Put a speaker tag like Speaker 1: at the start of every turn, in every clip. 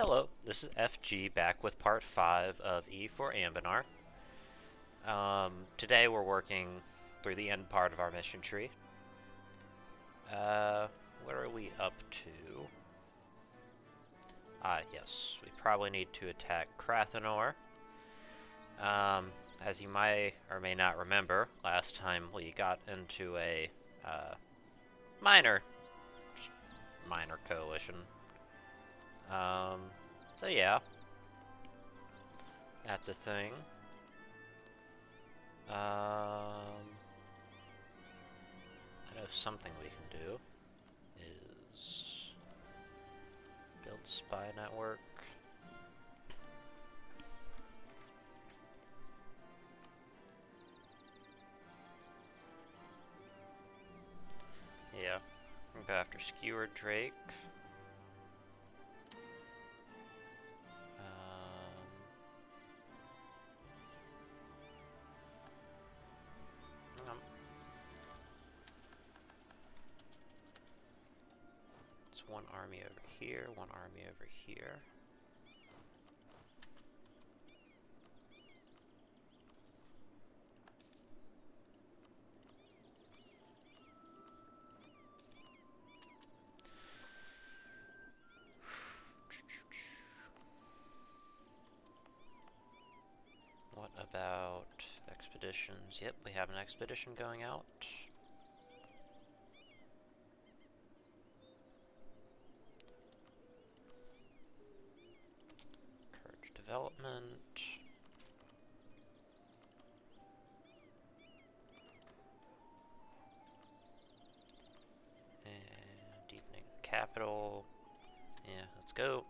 Speaker 1: Hello, this is FG back with part 5 of EU4 Anbennar. Today we're working through the end part of our mission tree. What are we up to? Yes, we probably need to attack Krathenor. As you may or may not remember, last time we got into a minor coalition. So yeah, that's a thing. I know something we can do is build spy network. Yeah, we'll go after Skewer Drake. It's one army over here, one army over here. What about expeditions? Yep, we have an expedition going out. Courage development. And deepening capital. Yeah, let's go.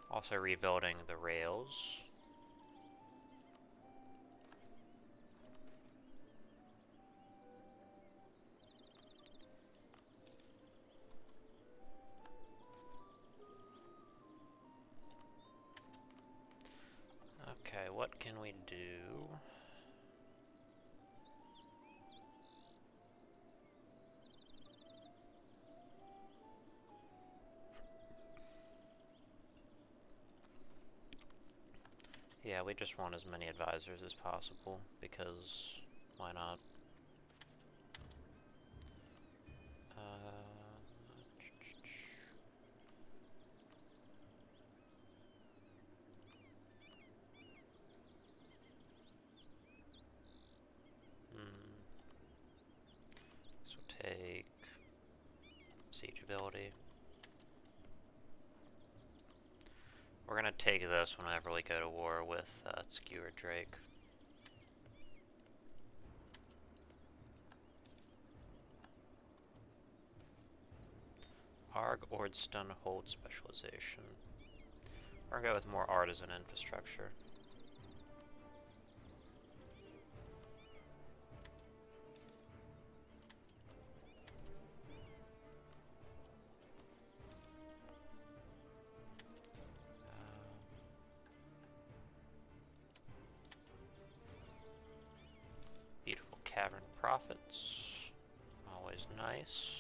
Speaker 1: Also rebuilding the rails. Okay, what can we do? Yeah, we just want as many advisors as possible, because why not? This will take siege ability. We're gonna take this whenever we go to war with Skewer Drake. Ordstun hold specialization. We're gonna go with more artisan infrastructure. Beautiful cavern profits. Always nice.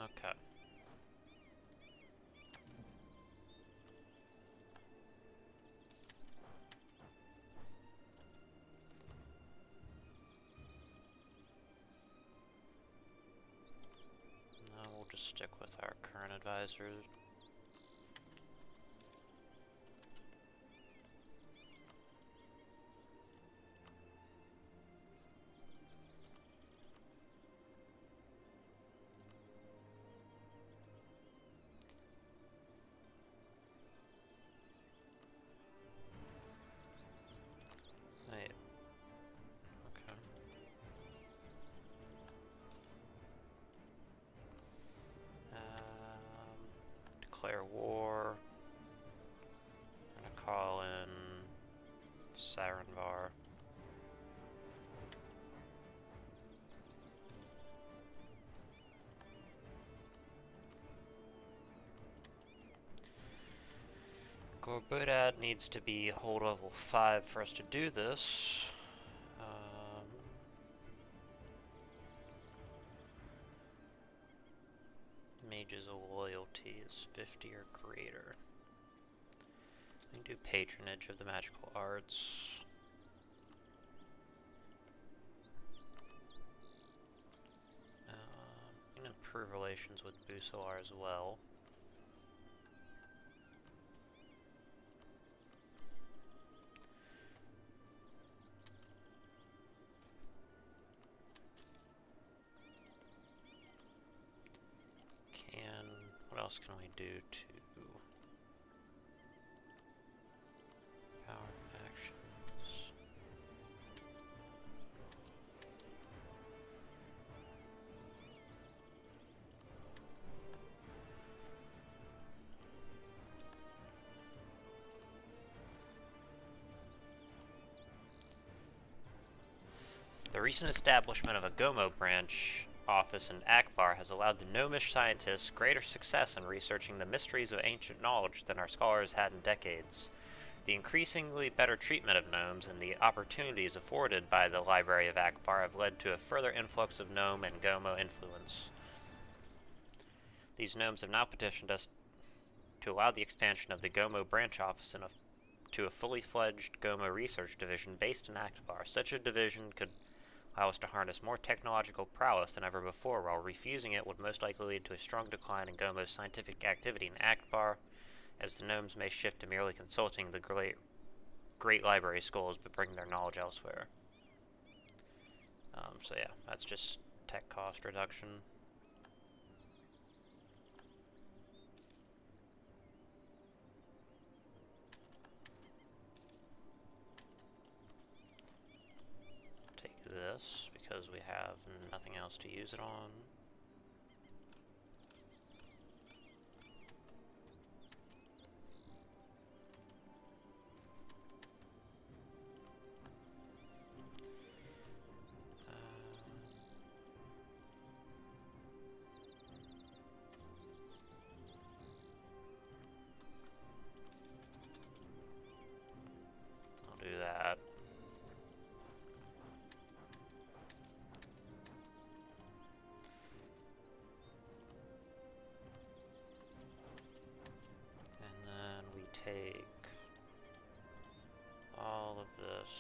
Speaker 1: Okay. No, we'll just stick with our current advisors. Declare war. I'm gonna call in Sarenvar. Bodad needs to be hold level 5 for us to do this. Mage's loyalty is 50 or greater. We can do patronage of the magical arts. We can improve relations with Busolar as well. What else can we do to power actions? The recent establishment of a Gomo branch office in Akbar has allowed the gnomish scientists greater success in researching the mysteries of ancient knowledge than our scholars had in decades. The increasingly better treatment of gnomes and the opportunities afforded by the Library of Akbar have led to a further influx of gnome and Gomo influence. These gnomes have now petitioned us to allow the expansion of the Gomo branch office to a fully fledged Gomo research division based in Akbar. Such a division could allow us to harness more technological prowess than ever before, while refusing it would most likely lead to a strong decline in Gomo's scientific activity in Akbar, as the gnomes may shift to merely consulting the great library schools but bring their knowledge elsewhere. So yeah, that's just tech cost reduction. This because we have nothing else to use it on. I'll do that. Take all of this.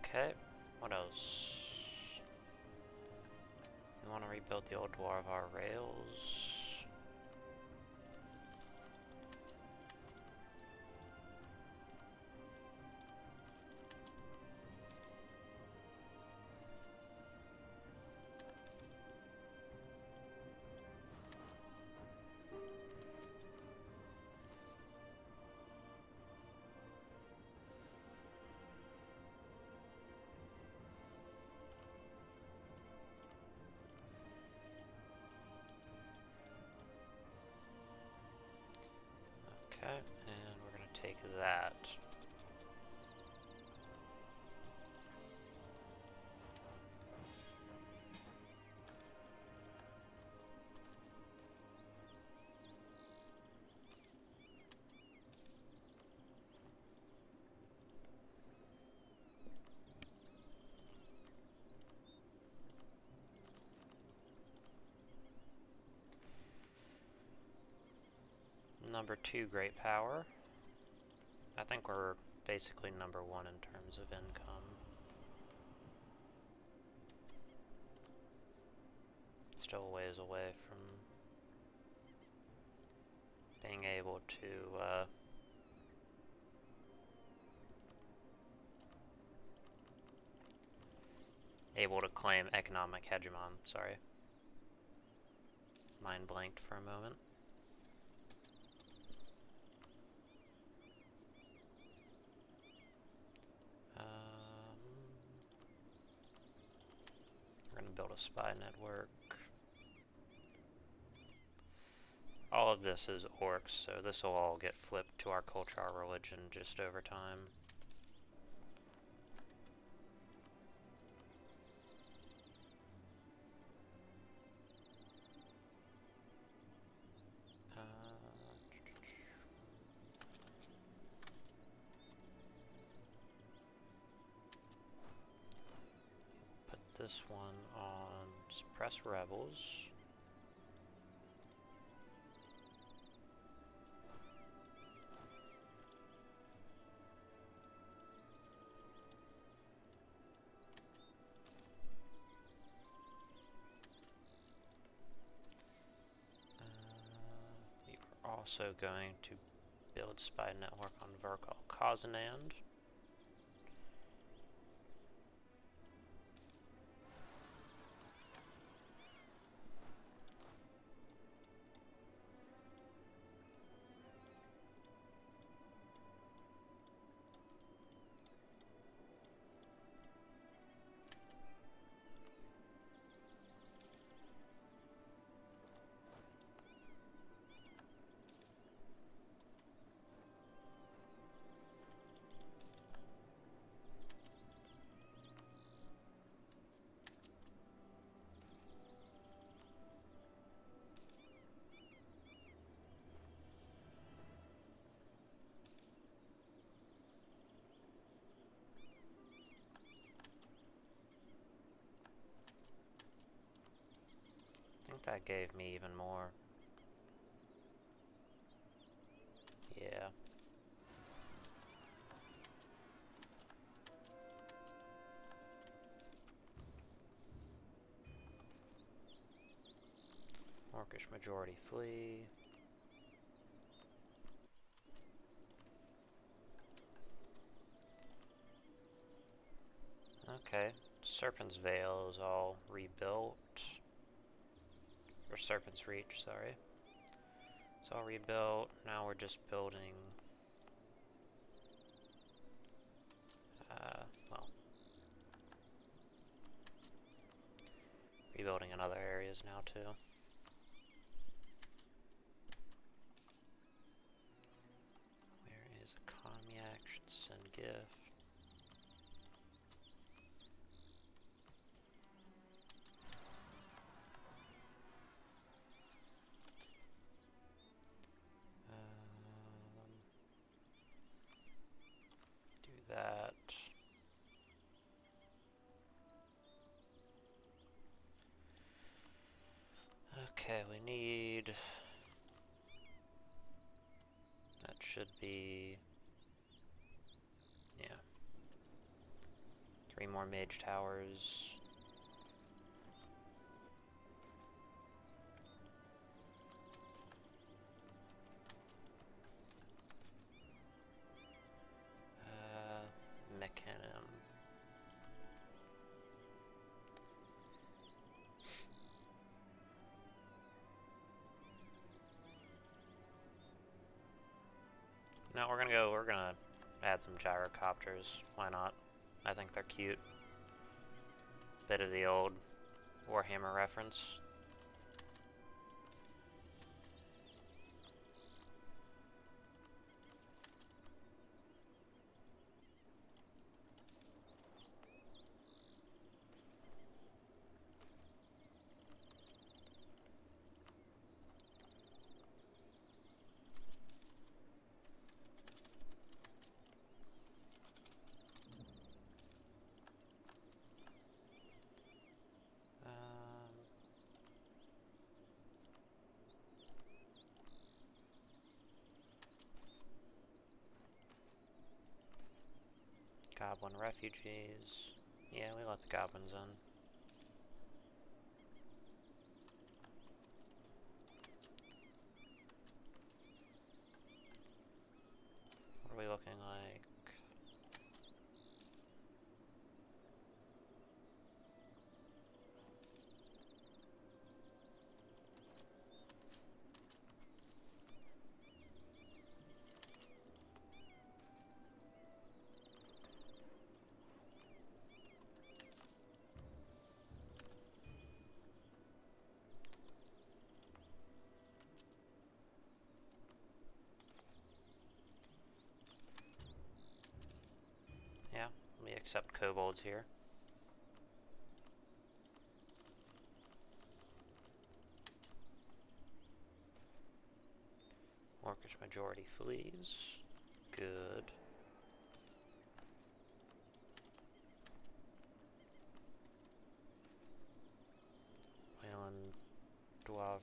Speaker 1: Okay. What else? We want to rebuild the old Dwarvar rails. Okay, and we're going to take that. Number 2 great power. I think we're basically number 1 in terms of income. Still a ways away from being able to claim economic hegemon. Sorry. Mind blanked for a moment. build a spy network. All of this is orcs, so this will all get flipped to our culture, our religion, just over time. Put this one on suppress rebels. Also going to build spy network on Verkal Kazanand. I think that gave me even more. Yeah. Orcish majority flee. Okay, Serpent's Veil is all rebuilt. Or Serpent's Reach, sorry. It's all rebuilt. Now we're just building... well... rebuilding in other areas now, too. Where is economy action? Send gift. Do that. Okay, we need... that should be... yeah. 3 more mage towers. Mechanism. No, we're gonna add some gyrocopters. Why not? I think they're cute. Bit of the old Warhammer reference. Goblin refugees. Yeah, we let the goblins in. What are we looking like? accept kobolds here. Orcish majority flees. Good. Wayland Dwarven.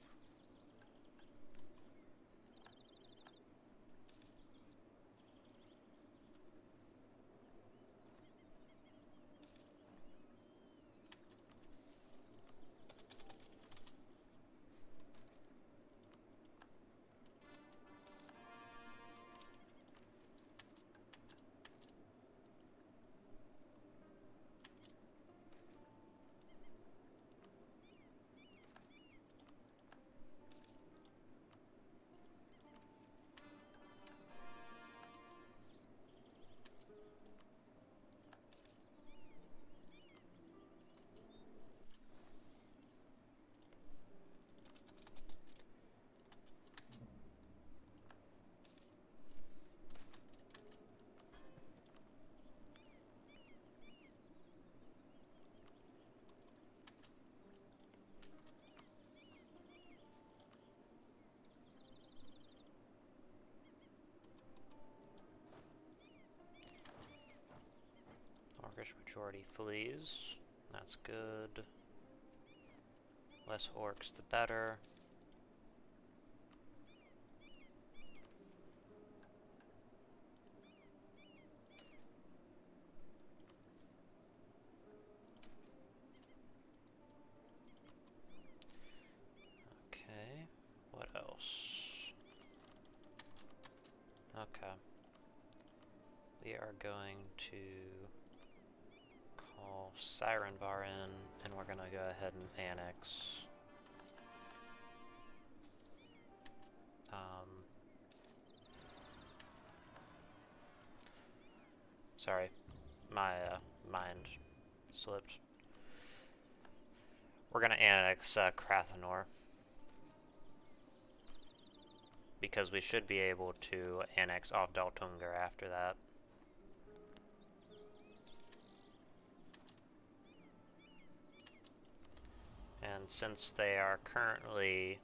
Speaker 1: Orcish majority flees. That's good. Less orcs, the better. Okay, what else? Okay. We are going to call Sirenvar in, and we're gonna go ahead and annex. Sorry, my mind slipped. We're gonna annex Krathenor, because we should be able to annex Daltungar after that. And since they are currently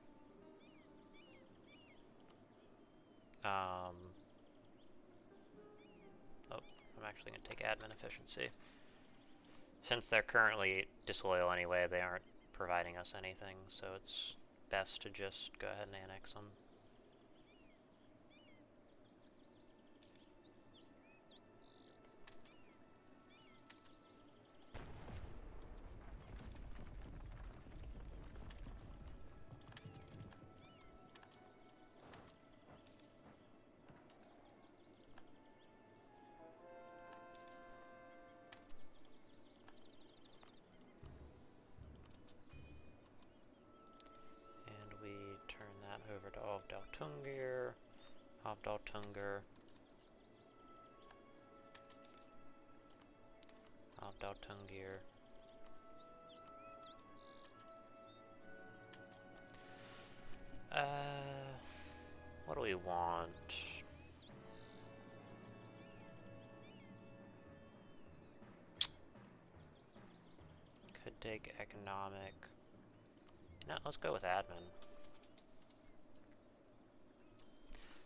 Speaker 1: I'm actually going to take admin efficiency. Since they're currently disloyal anyway, they aren't providing us anything, so it's best to just go ahead and annex them. Over to Daltungar, Daltungar, Daltungar. What do we want? Could take economic. No, let's go with admin.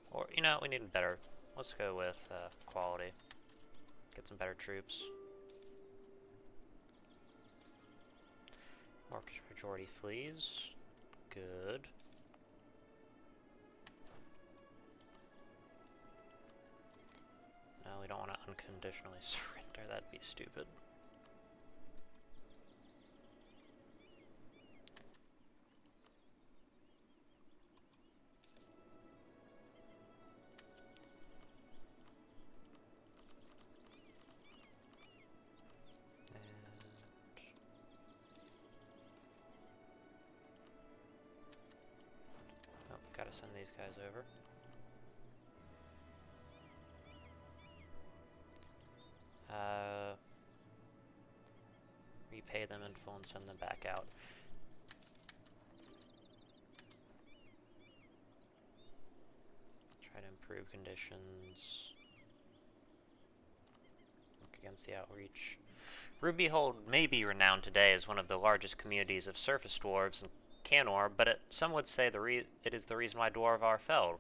Speaker 1: Or, you know, we need better. Let's go with quality. Get some better troops. Orcish majority flees. Good. No, we don't want to unconditionally surrender. That'd be stupid. Gotta send these guys over. Repay them in full and send them back out. Try to improve conditions. against the outreach. Rubyhold may be renowned today as one of the largest communities of surface dwarves in Canor, but some would say it is the reason why Dwarvar fell.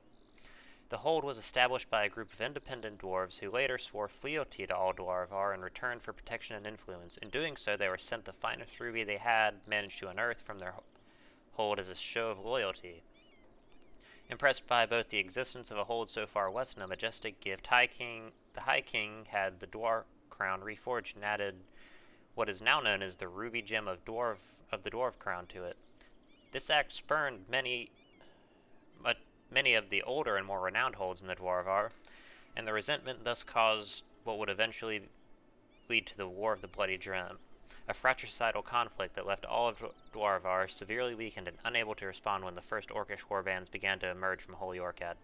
Speaker 1: The hold was established by a group of independent dwarves who later swore fealty to all Dwarvar in return for protection and influence. In doing so, they were sent the finest ruby they had managed to unearth from their hold as a show of loyalty. Impressed by both the existence of a hold so far west and a majestic gift, the High King had the Dwarf crown reforged and added what is now known as the ruby gem of the Dwarf crown to it. This act spurned many of the older and more renowned holds in the Dwarvar, and the resentment thus caused what would eventually lead to the War of the Bloody Gem, a fratricidal conflict that left all of Dwarvar severely weakened and unable to respond when the first Orcish warbands began to emerge from Holy Orchad.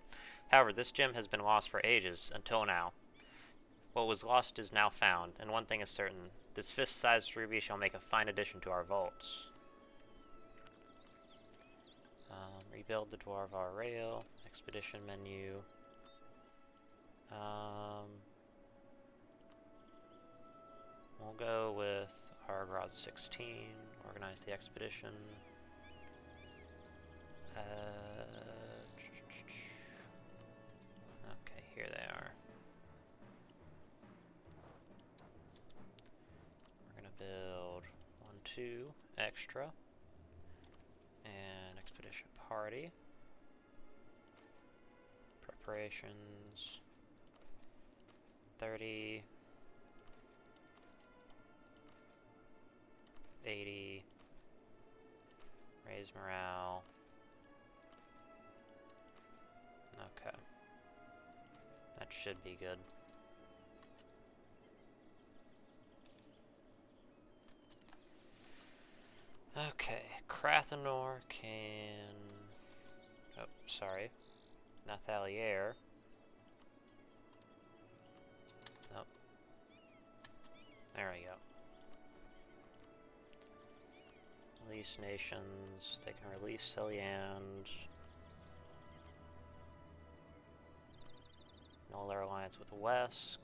Speaker 1: However, this gem has been lost for ages, until now. What was lost is now found, and one thing is certain, this fist-sized ruby shall make a fine addition to our vaults. Rebuild the Dwarvar rail, expedition menu. We'll go with Argrod 16, organize the expedition. Okay, here they are. We're gonna build 1, 2 extra. And expedition party. Preparations. 30. 80. Raise morale. Okay. That should be good. Okay, Krathenor can... Oh, sorry. Nathalier. Nope. There we go. Release nations. They can release Celiand. Null their alliance with the West.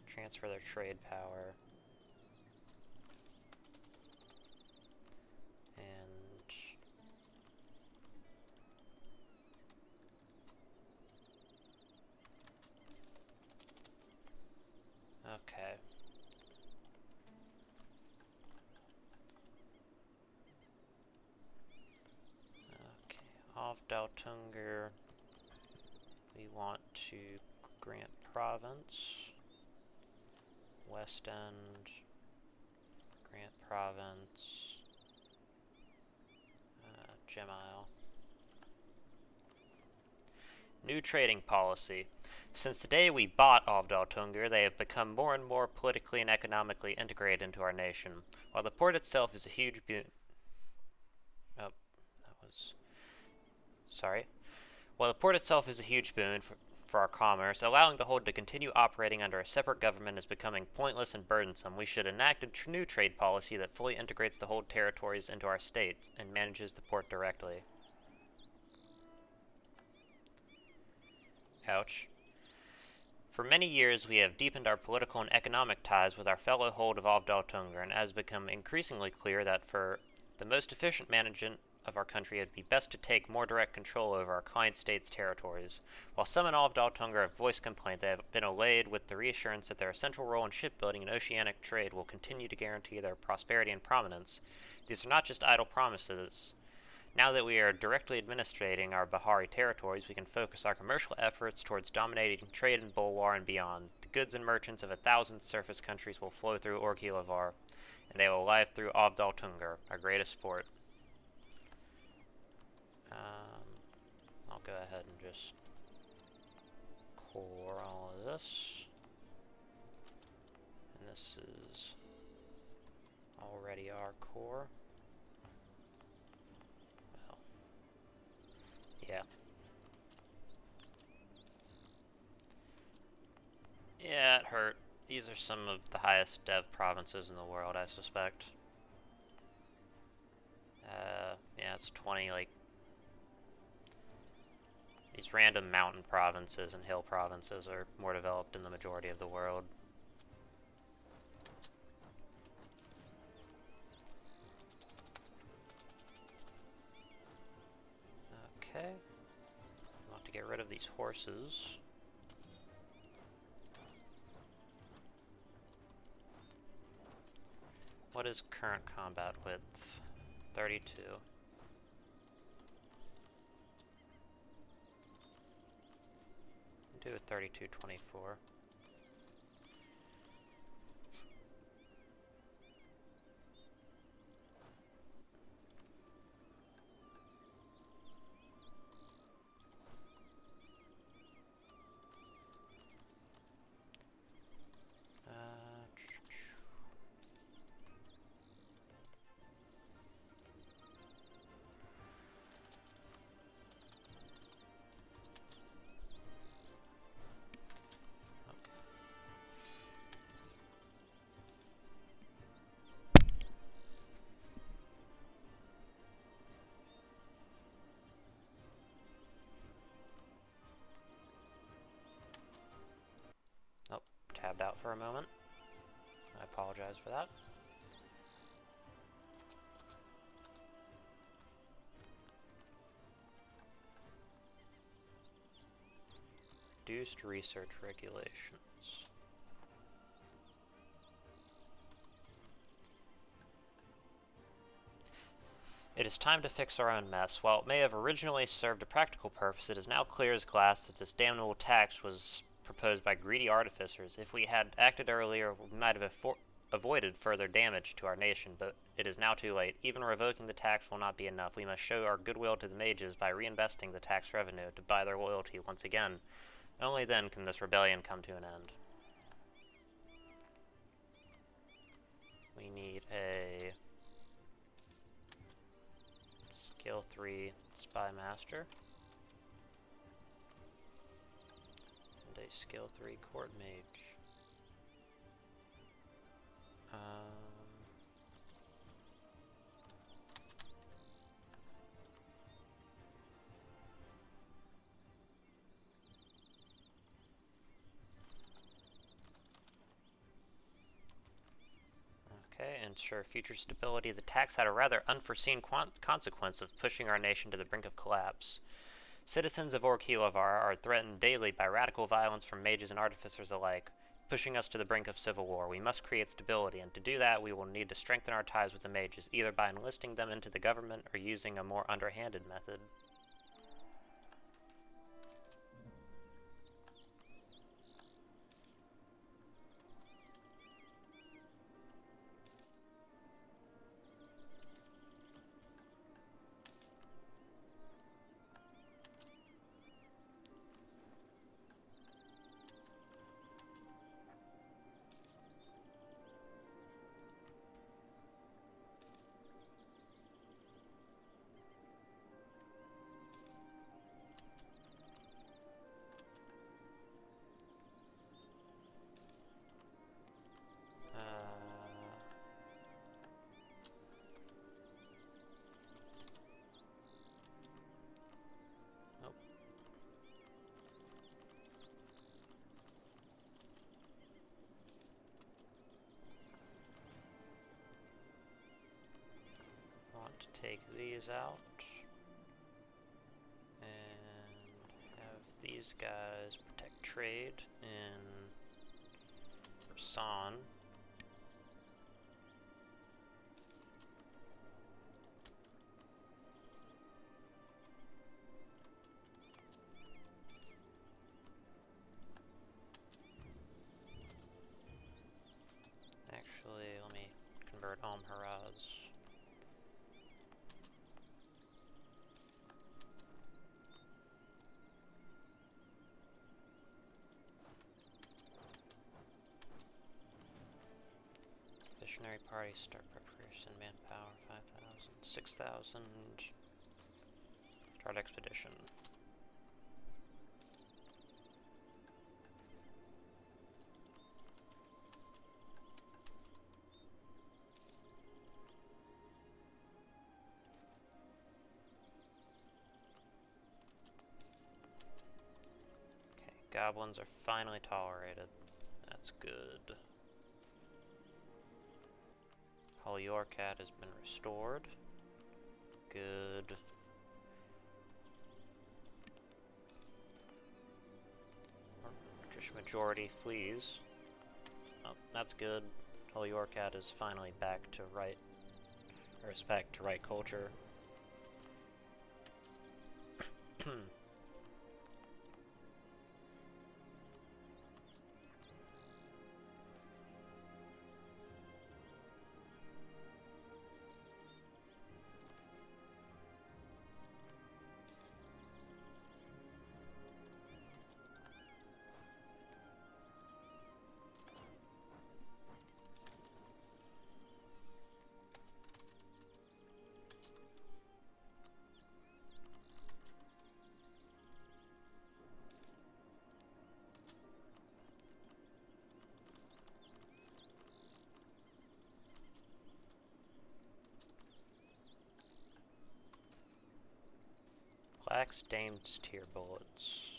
Speaker 1: Transfer their trade power. Okay. Okay, off Daltungar, we want to grant province. West End, grant province. Gem Isle. New trading policy. Since the day we bought Ovdaltungar, they have become more and more politically and economically integrated into our nation. While the port itself is a huge boon... Oh, that was... Sorry. While the port itself is a huge boon for our commerce, allowing the hold to continue operating under a separate government is becoming pointless and burdensome. We should enact a new trade policy that fully integrates the hold territories into our states and manages the port directly. Ouch. For many years, we have deepened our political and economic ties with our fellow hold of Ovdaltungar, and it has become increasingly clear that for the most efficient management of our country, it would be best to take more direct control over our client states' territories. While some in Ovdaltungar have voiced complaint, they have been allayed with the reassurance that their essential role in shipbuilding and oceanic trade will continue to guarantee their prosperity and prominence. These are not just idle promises. Now that we are directly administrating our Bahari territories, we can focus our commercial efforts towards dominating trade in Bulwar and beyond. The goods and merchants of 1,000 surface countries will flow through Orghelovar, and they will arrive through Ovdaltungar, our greatest port. I'll go ahead and just core all of this. And this is already our core. Yeah. Yeah, it hurt. These are some of the highest dev provinces in the world, I suspect. Yeah, it's 20, like... These random mountain provinces and hill provinces are more developed in the majority of the world. Okay. I want to get rid of these horses. What is current combat width? 32. Do a 32-24. Tabbed out for a moment. I apologize for that. Reduced research regulations. It is time to fix our own mess. While it may have originally served a practical purpose, it is now clear as glass that this damnable tax was proposed by greedy artificers. If we had acted earlier, we might have avoided further damage to our nation, but it is now too late. Even revoking the tax will not be enough. We must show our goodwill to the mages by reinvesting the tax revenue to buy their loyalty once again. Only then can this rebellion come to an end. We need a skill 3 spy master. A skill 3 court mage. Okay, ensure future stability. The tax had a rather unforeseen consequence of pushing our nation to the brink of collapse. Citizens of Orghelovar are threatened daily by radical violence from mages and artificers alike, pushing us to the brink of civil war. We must create stability, and to do that we will need to strengthen our ties with the mages, either by enlisting them into the government or using a more underhanded method. Take these out and have these guys protect trade in Rasan. Actually, let me convert Haraz. Missionary party, start preparation, manpower, 5,000, 6,000, start expedition. Goblins are finally tolerated. That's good. Holy Orcat has been restored. Good. British majority flees. Oh, that's good. Holy Orcat is finally back to right, or is back to right culture. Black's Dame's tier bullets.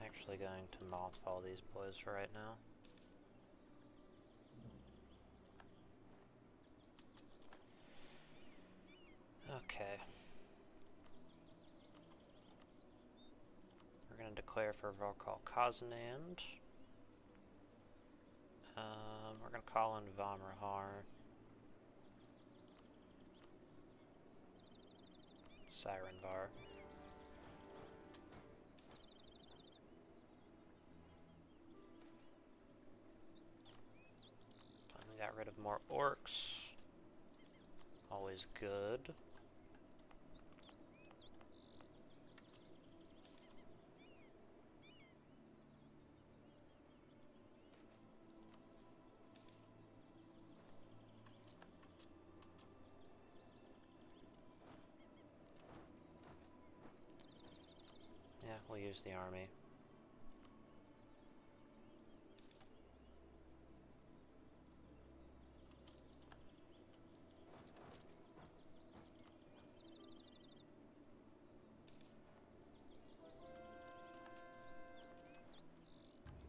Speaker 1: Actually going to mothball these boys for right now. Okay. We're going to declare for Volkal Kazanand. We're going to call in Vamrahar. Sirenvar. Finally got rid of more orcs. Always good. Yeah, we'll use the army.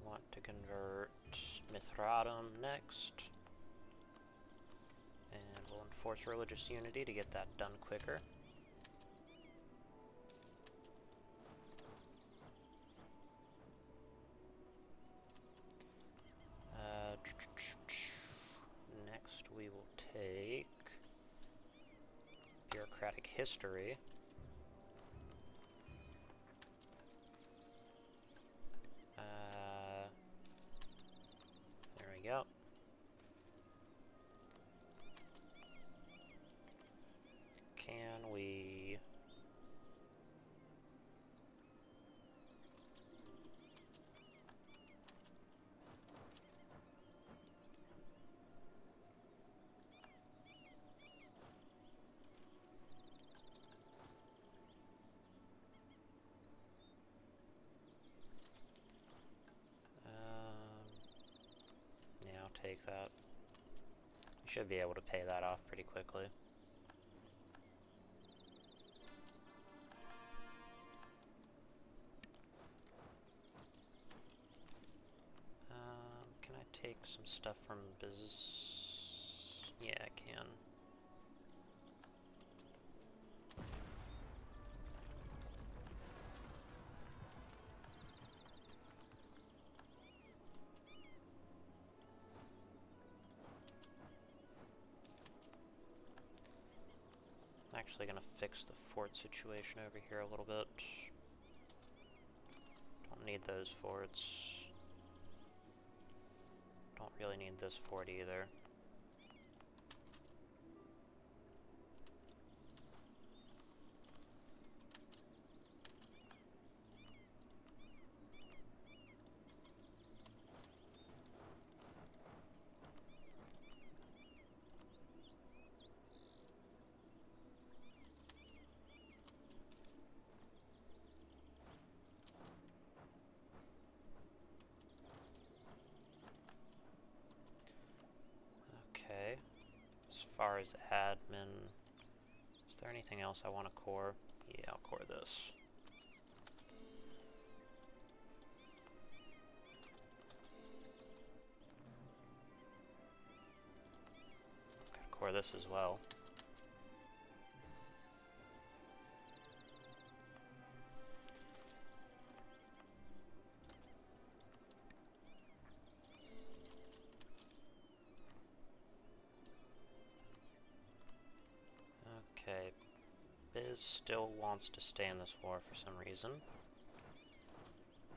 Speaker 1: Want to convert Mithratum next. And we'll enforce religious unity to get that done quicker. Next we will take bureaucratic history. There we go. Can we... yeah, I'll take that. You should be able to pay that off pretty quickly. Can I take some stuff from business? Yeah, I can. I'm actually gonna fix the fort situation over here a little bit. Don't need those forts. Don't really need this fort either. Okay. As far as admin, is there anything else I want to core? Yeah, I'll core this. Gotta core this as well. Okay, Biz still wants to stay in this war for some reason.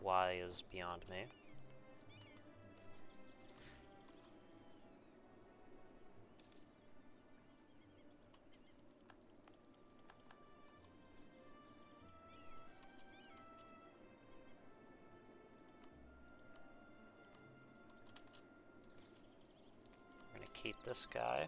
Speaker 1: Why is beyond me. We're gonna keep this guy.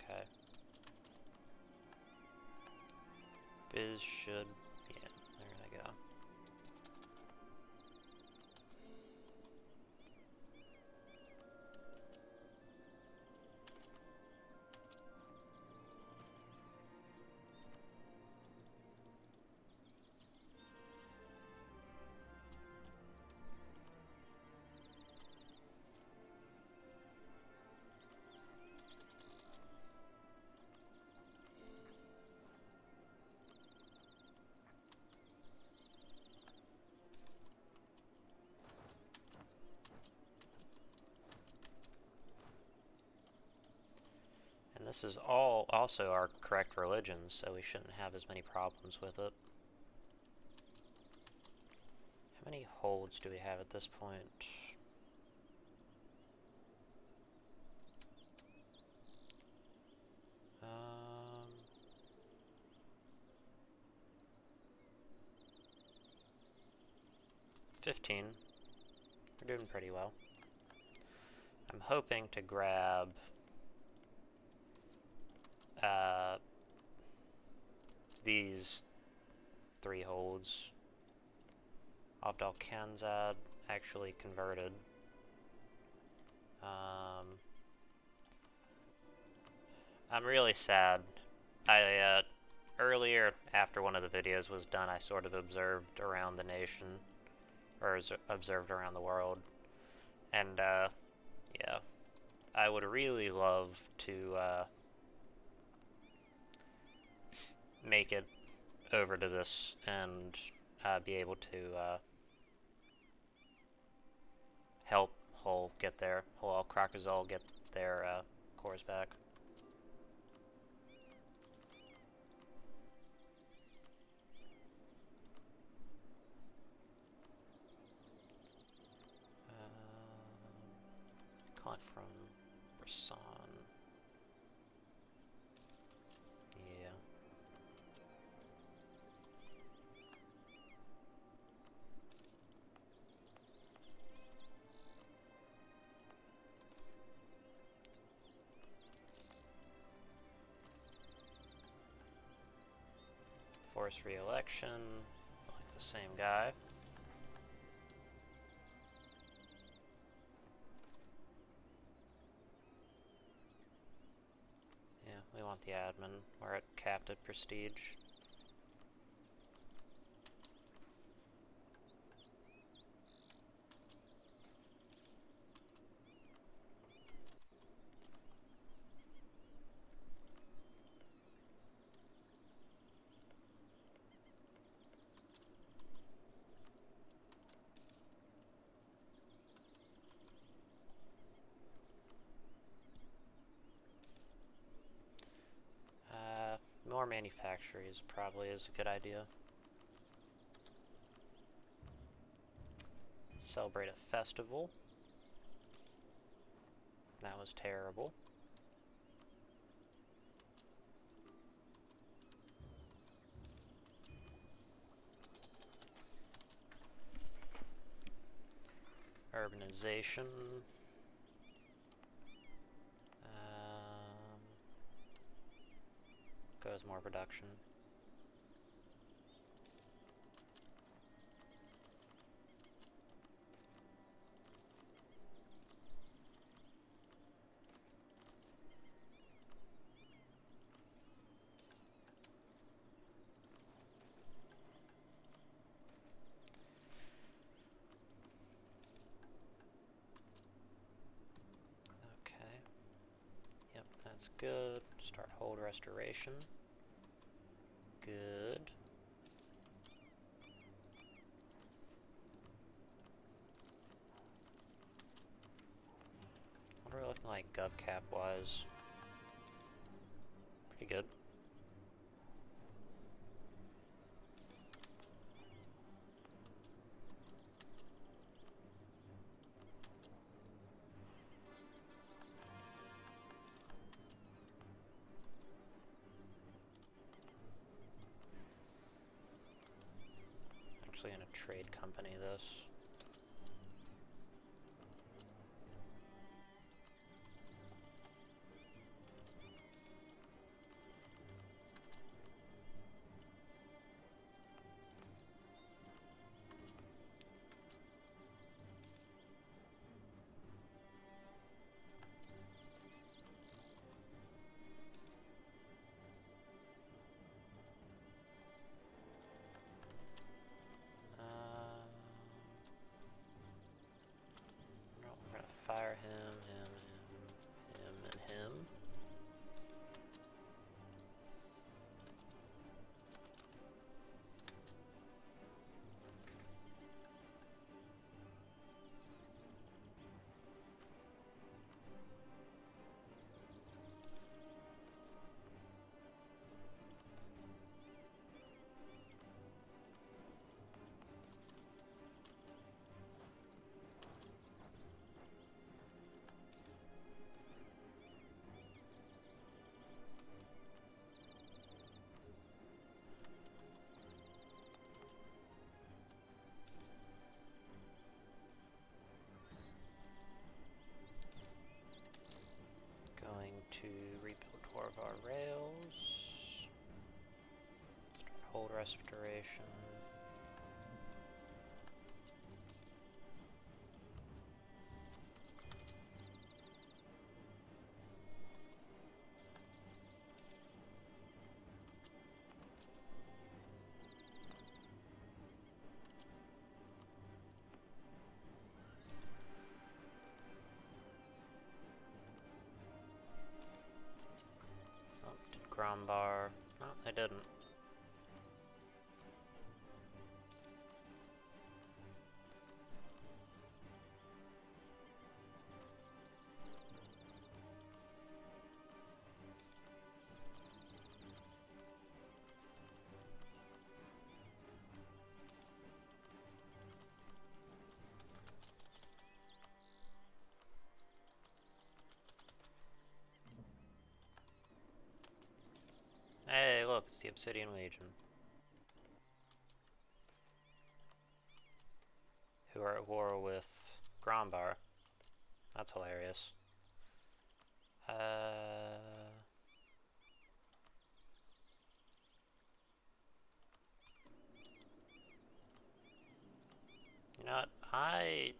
Speaker 1: Okay. Biz should... yeah, there they go. And this is all also our correct religion, so we shouldn't have as many problems with it. How many holds do we have at this point? Um, 15. We're doing pretty well. I'm hoping to grab these 3 holds. Abdal Khanzad actually converted. I'm really sad. I earlier, after one of the videos was done, I sort of observed around the nation, or observed around the world, and yeah, I would really love to make it over to this and be able to help Hull get their Hull Krakazol get their cores back. Caught from Brisson. Yeah. Force re-election, like the same guy. Yeah, we want the admin. We're at capped at prestige. More manufacturers probably is a good idea. Celebrate a festival. That was terrible. Urbanization. Goes more production. That's good. Start hold restoration. Good. What are we looking like gov cap wise? Pretty good. Actually in a trade company this. Fire him, and him. To rebuild Orghelovar rails, start hold restoration. Bar. No, I didn't. Hey, look, it's the Obsidian Legion. Who are at war with Grombar. That's hilarious. You know what? I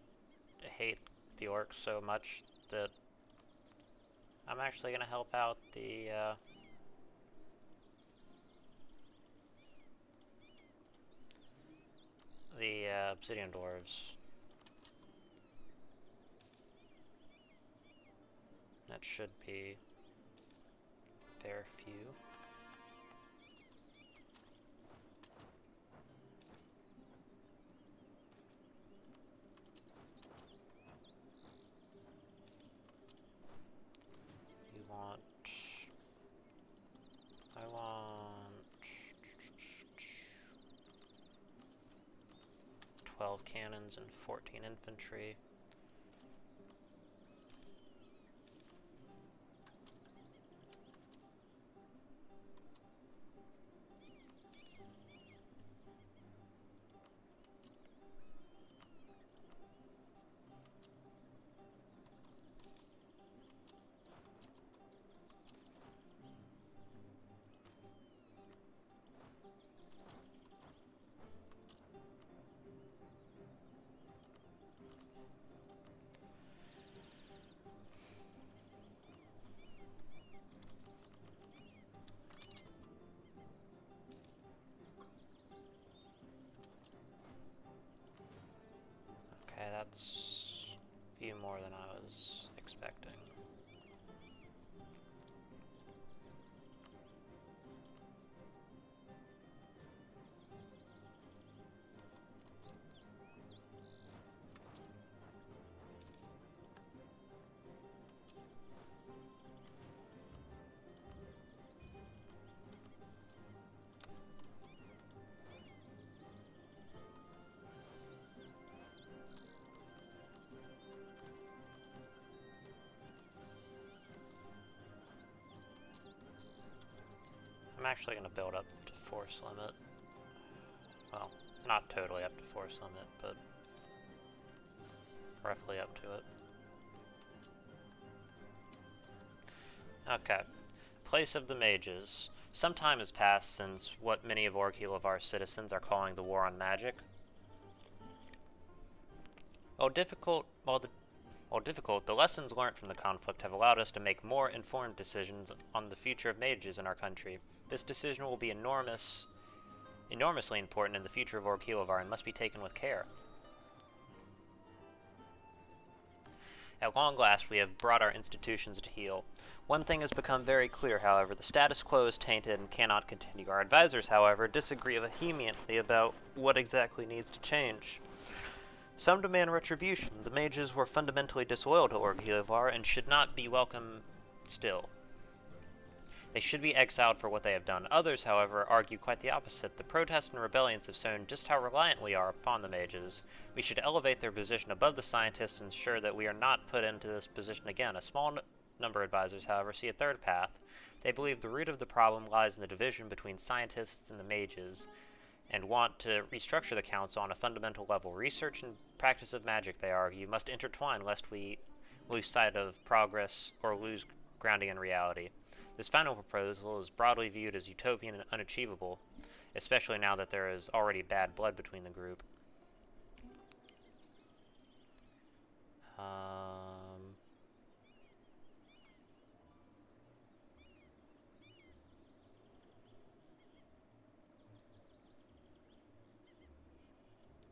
Speaker 1: hate the orcs so much that I'm actually gonna help out the Obsidian Dwarves. That should be very few. I want 12 cannons and 14 infantry. That's a few more than I was expecting. I'm actually going to build up to force limit. Well, not totally up to force limit, but roughly up to it. Okay. Place of the Mages. Some time has passed since what many of Orghelovar's citizens are calling the War on Magic. While difficult, the lessons learned from the conflict have allowed us to make more informed decisions on the future of mages in our country. This decision will be enormously important in the future of Orghelovar and must be taken with care. At long last, we have brought our institutions to heel. One thing has become very clear, however: the status quo is tainted and cannot continue. Our advisors, however, disagree vehemently about what exactly needs to change. Some demand retribution. The mages were fundamentally disloyal to Orghelovar and should not be welcome still. They should be exiled for what they have done. Others, however, argue quite the opposite. The protests and rebellions have shown just how reliant we are upon the mages. We should elevate their position above the scientists and ensure that we are not put into this position again. A small number of advisors, however, see a third path. They believe the root of the problem lies in the division between scientists and the mages, and want to restructure the council on a fundamental level. Research and practice of magic, they argue, must intertwine lest we lose sight of progress or lose grounding in reality. This final proposal is broadly viewed as utopian and unachievable, especially now that there is already bad blood between the group.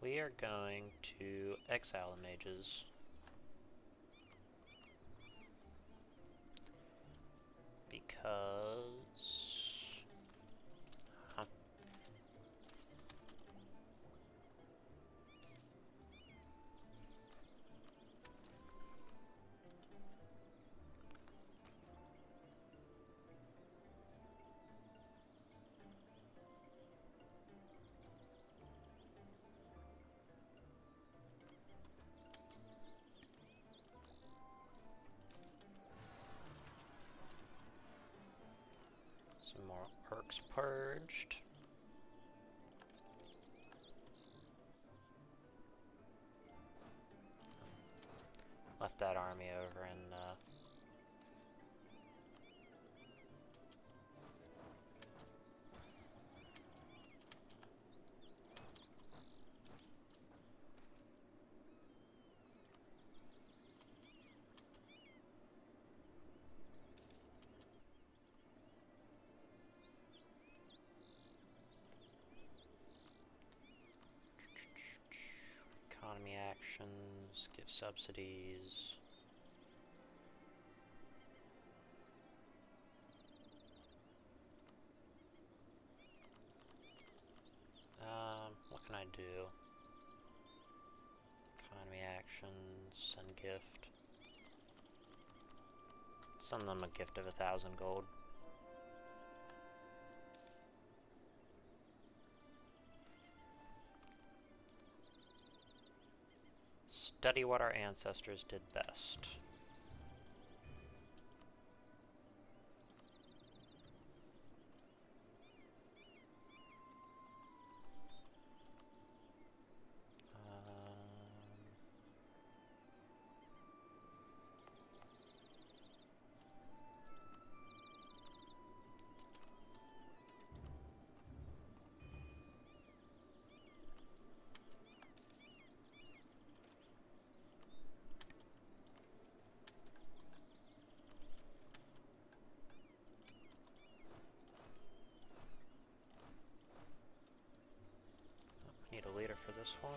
Speaker 1: We are going to exile the mages. Because... some more orcs purged. Left that army over in economy actions, give subsidies. What can I do? Economy actions, send gift. Send them a gift of 1,000 gold. Study what our ancestors did best. Need a leader for this one.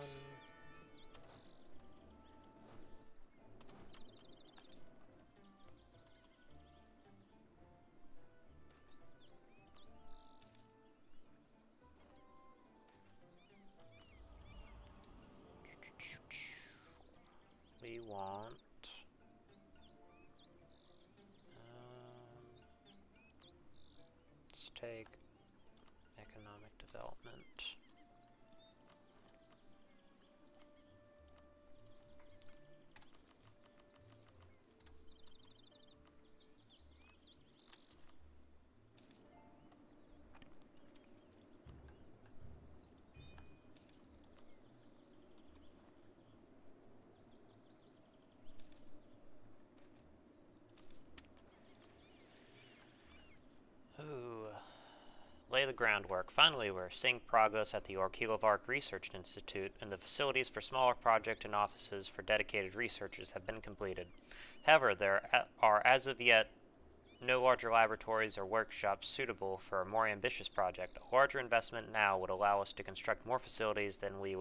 Speaker 1: we want... let's take economic development. Lay the groundwork. Finally, we're seeing progress at the Orghelovar Research Institute, and the facilities for smaller project and offices for dedicated researchers have been completed. However, there are, as of yet, no larger laboratories or workshops suitable for a more ambitious project. A larger investment now would allow us to construct more facilities than we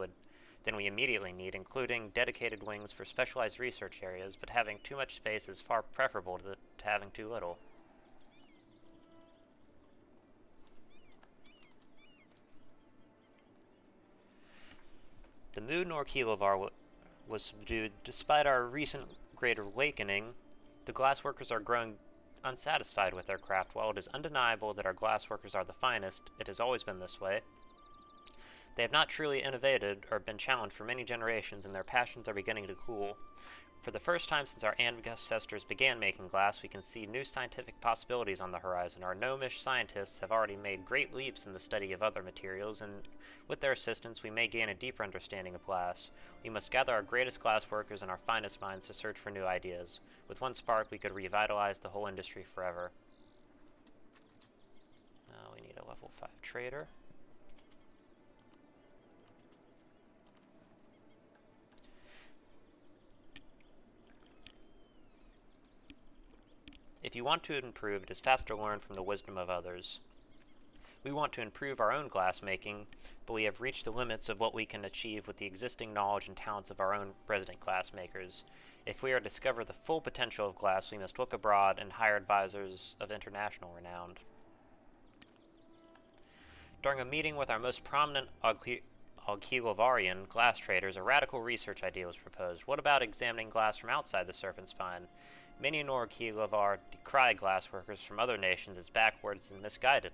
Speaker 1: immediately need, including dedicated wings for specialized research areas, but having too much space is far preferable to having too little. The mood in Orghelovar was subdued. Despite our recent great awakening, the glassworkers are growing unsatisfied with their craft. While it is undeniable that our glassworkers are the finest, it has always been this way. They have not truly innovated or been challenged for many generations, and their passions are beginning to cool. For the first time since our ancestors began making glass, we can see new scientific possibilities on the horizon. Our gnomish scientists have already made great leaps in the study of other materials, and with their assistance we may gain a deeper understanding of glass. We must gather our greatest glass workers and our finest minds to search for new ideas. With one spark we could revitalize the whole industry forever. We need a level 5 trader. If you want to improve, it is fast to learn from the wisdom of others. We want to improve our own glass making, but we have reached the limits of what we can achieve with the existing knowledge and talents of our own resident glass makers. If we are to discover the full potential of glass, we must look abroad and hire advisors of international renown. During a meeting with our most prominent Orghelovarian glass traders, a radical research idea was proposed. What about examining glass from outside the serpent spine? Many in Orghelovar decry glassworkers from other nations as backwards and misguided,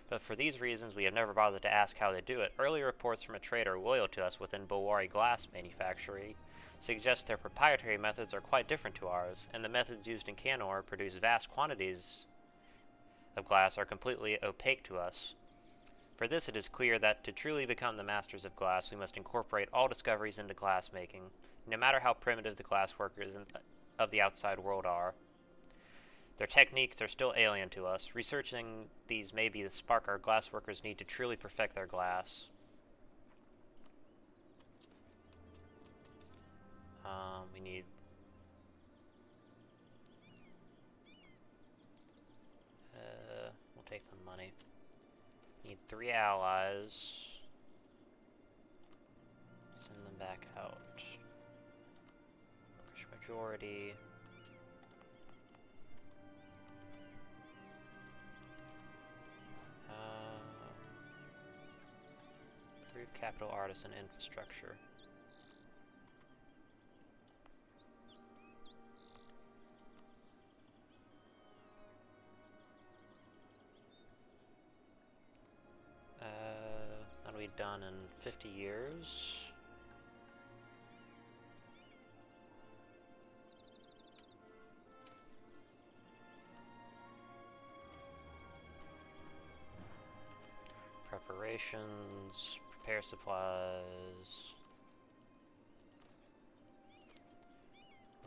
Speaker 1: but for these reasons we have never bothered to ask how they do it. Early reports from a trader loyal to us within Bowari glass manufacturing suggest their proprietary methods are quite different to ours, and the methods used in Canor produce vast quantities of glass are completely opaque to us. For this it is clear that to truly become the masters of glass we must incorporate all discoveries into glass making, no matter how primitive the glass workers of the outside world are. Their techniques are still alien to us. Researching these may be the spark our glassworkers need to truly perfect their glass. We need... we'll take the money. Need 3 allies. Send them back out. Majority. Improve capital, artisan, infrastructure. That'll be done in 50 years. Preparations, prepare supplies,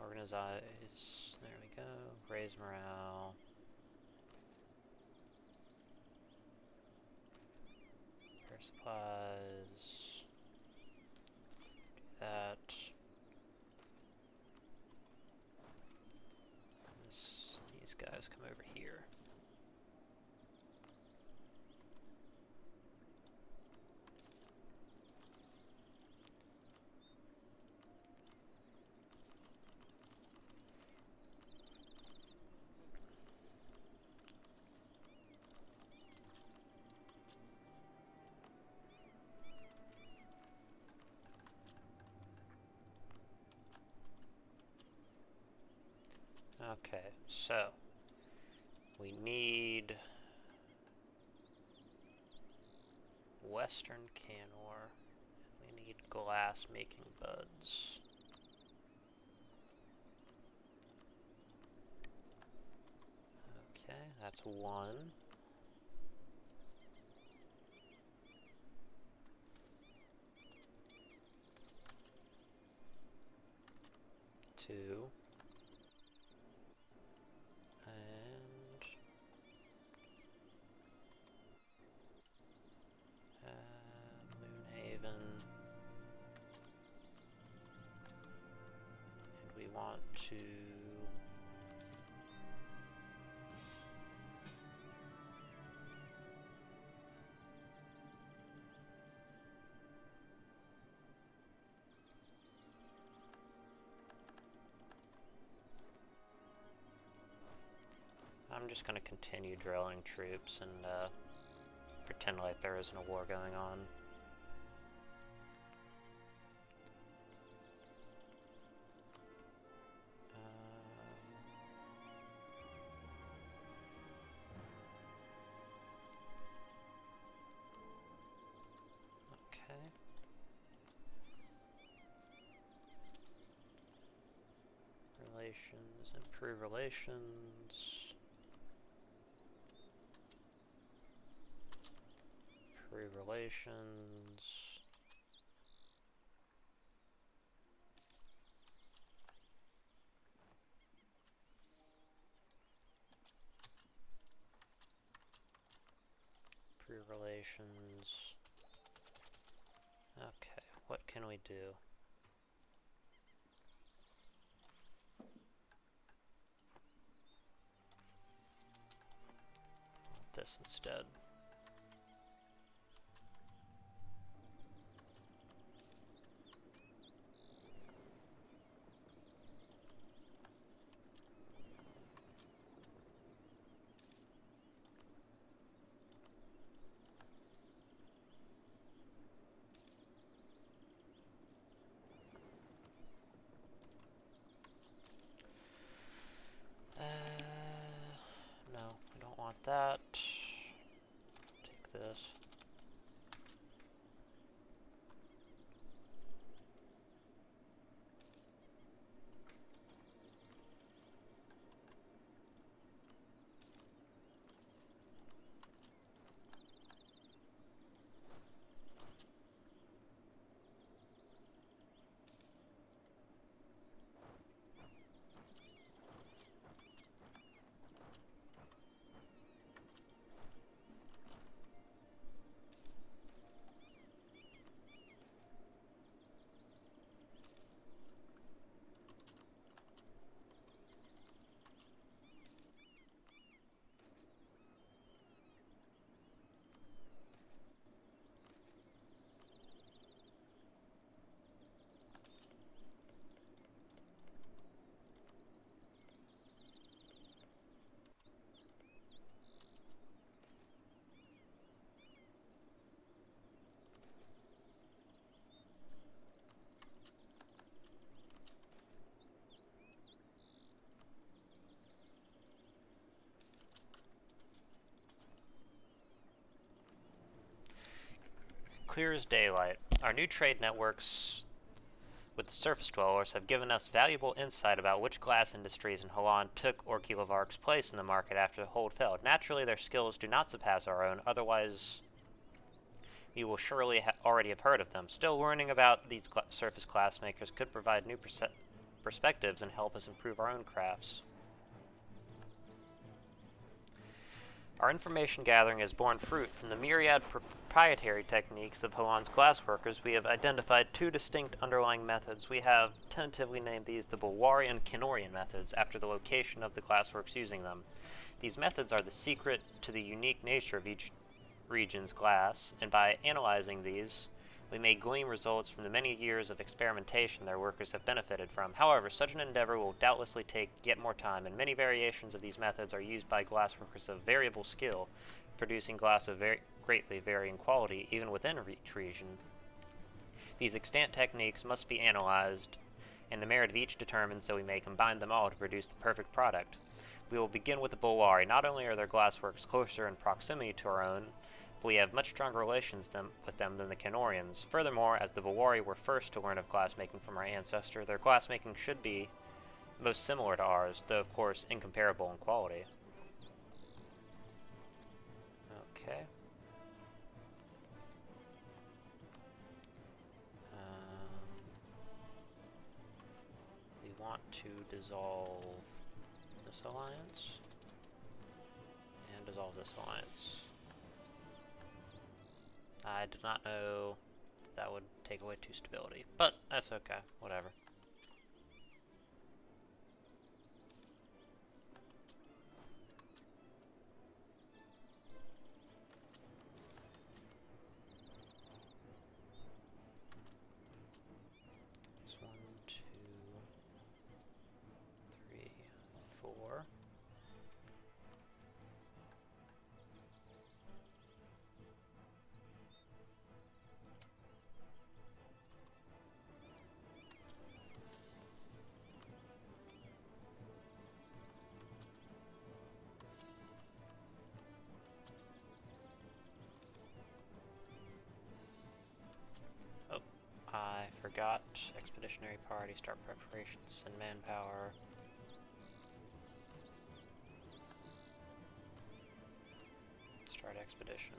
Speaker 1: organize, there we go, raise morale, prepare supplies, do that, these guys come over here. Okay, so we need Western canor. We need glass making buds. Okay, that's one. Two. And Moonhaven. And we want to I'm just going to continue drilling troops and pretend like there isn't a war going on. Okay. Relations, improve relations. Improve relations. Improve relations. Okay, what can we do? This instead. No, we don't want that. Take this. Clear as daylight. Our new trade networks with the surface dwellers have given us valuable insight about which glass industries in Holland took Orghelovar's place in the market after the hold failed. Naturally, their skills do not surpass our own, otherwise you will surely already have heard of them. Still, learning about these surface glass makers could provide new perspectives and help us improve our own crafts. Our information gathering has borne fruit. From the myriad proprietary techniques of Holland's glassworkers, we have identified two distinct underlying methods. We have tentatively named these the Bulwarian and Kenorian methods, after the location of the glassworks using them. These methods are the secret to the unique nature of each region's glass, and by analyzing these, we may glean results from the many years of experimentation their workers have benefited from. However, such an endeavor will doubtlessly take yet more time, and many variations of these methods are used by glassworkers of variable skill, producing glass of greatly varying quality even within each region. These extant techniques must be analyzed and the merit of each determined so we may combine them all to produce the perfect product. We will begin with the Bulwari. Not only are their glassworks closer in proximity to our own, but we have much stronger relations with them than the Canorians. Furthermore, as the Bulwari were first to learn of glassmaking from our ancestor, their glassmaking should be most similar to ours, though of course incomparable in quality. Okay. We want to dissolve this alliance and dissolve this alliance. I did not know that would take away 2 stability, but that's okay, whatever. There's 1, 2, 3, 4. I forgot expeditionary party, start preparations and manpower. Start expedition.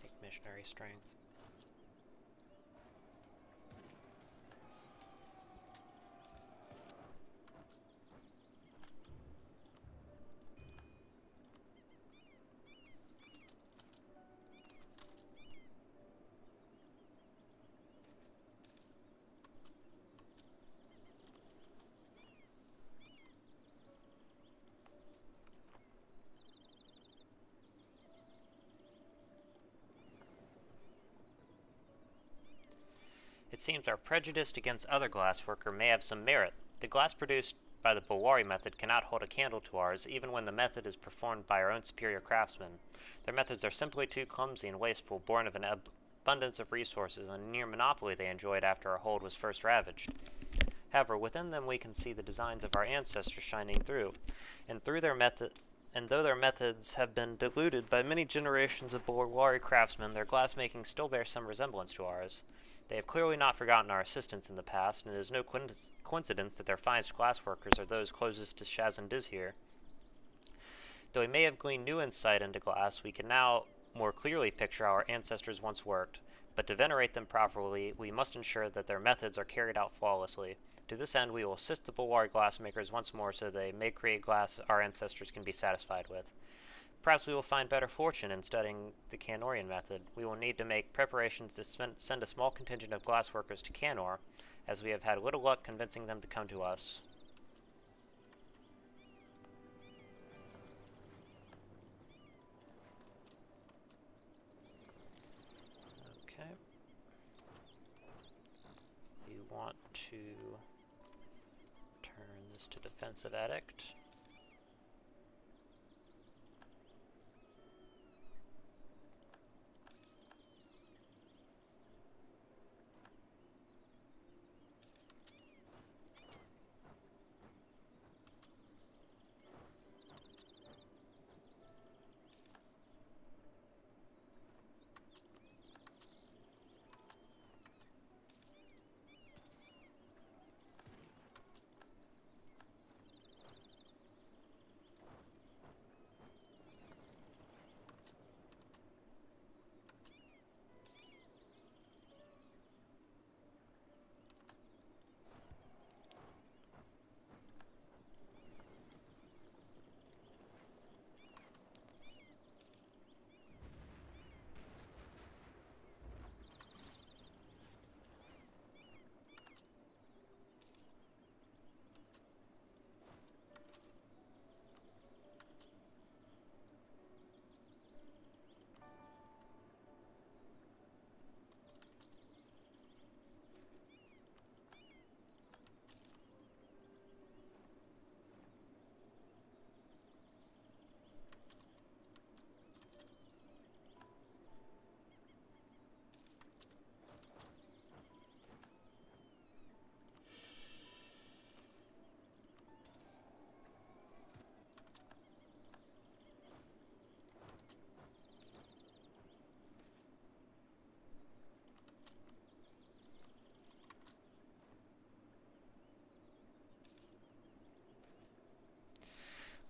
Speaker 1: Take missionary strength. It seems our prejudice against other glassworker may have some merit. The glass produced by the Bulwari method cannot hold a candle to ours, even when the method is performed by our own superior craftsmen. Their methods are simply too clumsy and wasteful, born of an abundance of resources and a near monopoly they enjoyed after our hold was first ravaged. However, within them we can see the designs of our ancestors shining through, and though their methods have been diluted by many generations of Bulwari craftsmen, their glassmaking still bears some resemblance to ours. They have clearly not forgotten our assistance in the past, and it is no coincidence that their finest glassworkers are those closest to Shaz and Diz here. Though we may have gleaned new insight into glass, we can now more clearly picture how our ancestors once worked. But to venerate them properly, we must ensure that their methods are carried out flawlessly. To this end, we will assist the Bulwari glassmakers once more so they may create glass our ancestors can be satisfied with. Perhaps we will find better fortune in studying the Canorian method. We will need to make preparations to send a small contingent of glassworkers to Canor, as we have had little luck convincing them to come to us. Okay. want to turn this to defensive edict.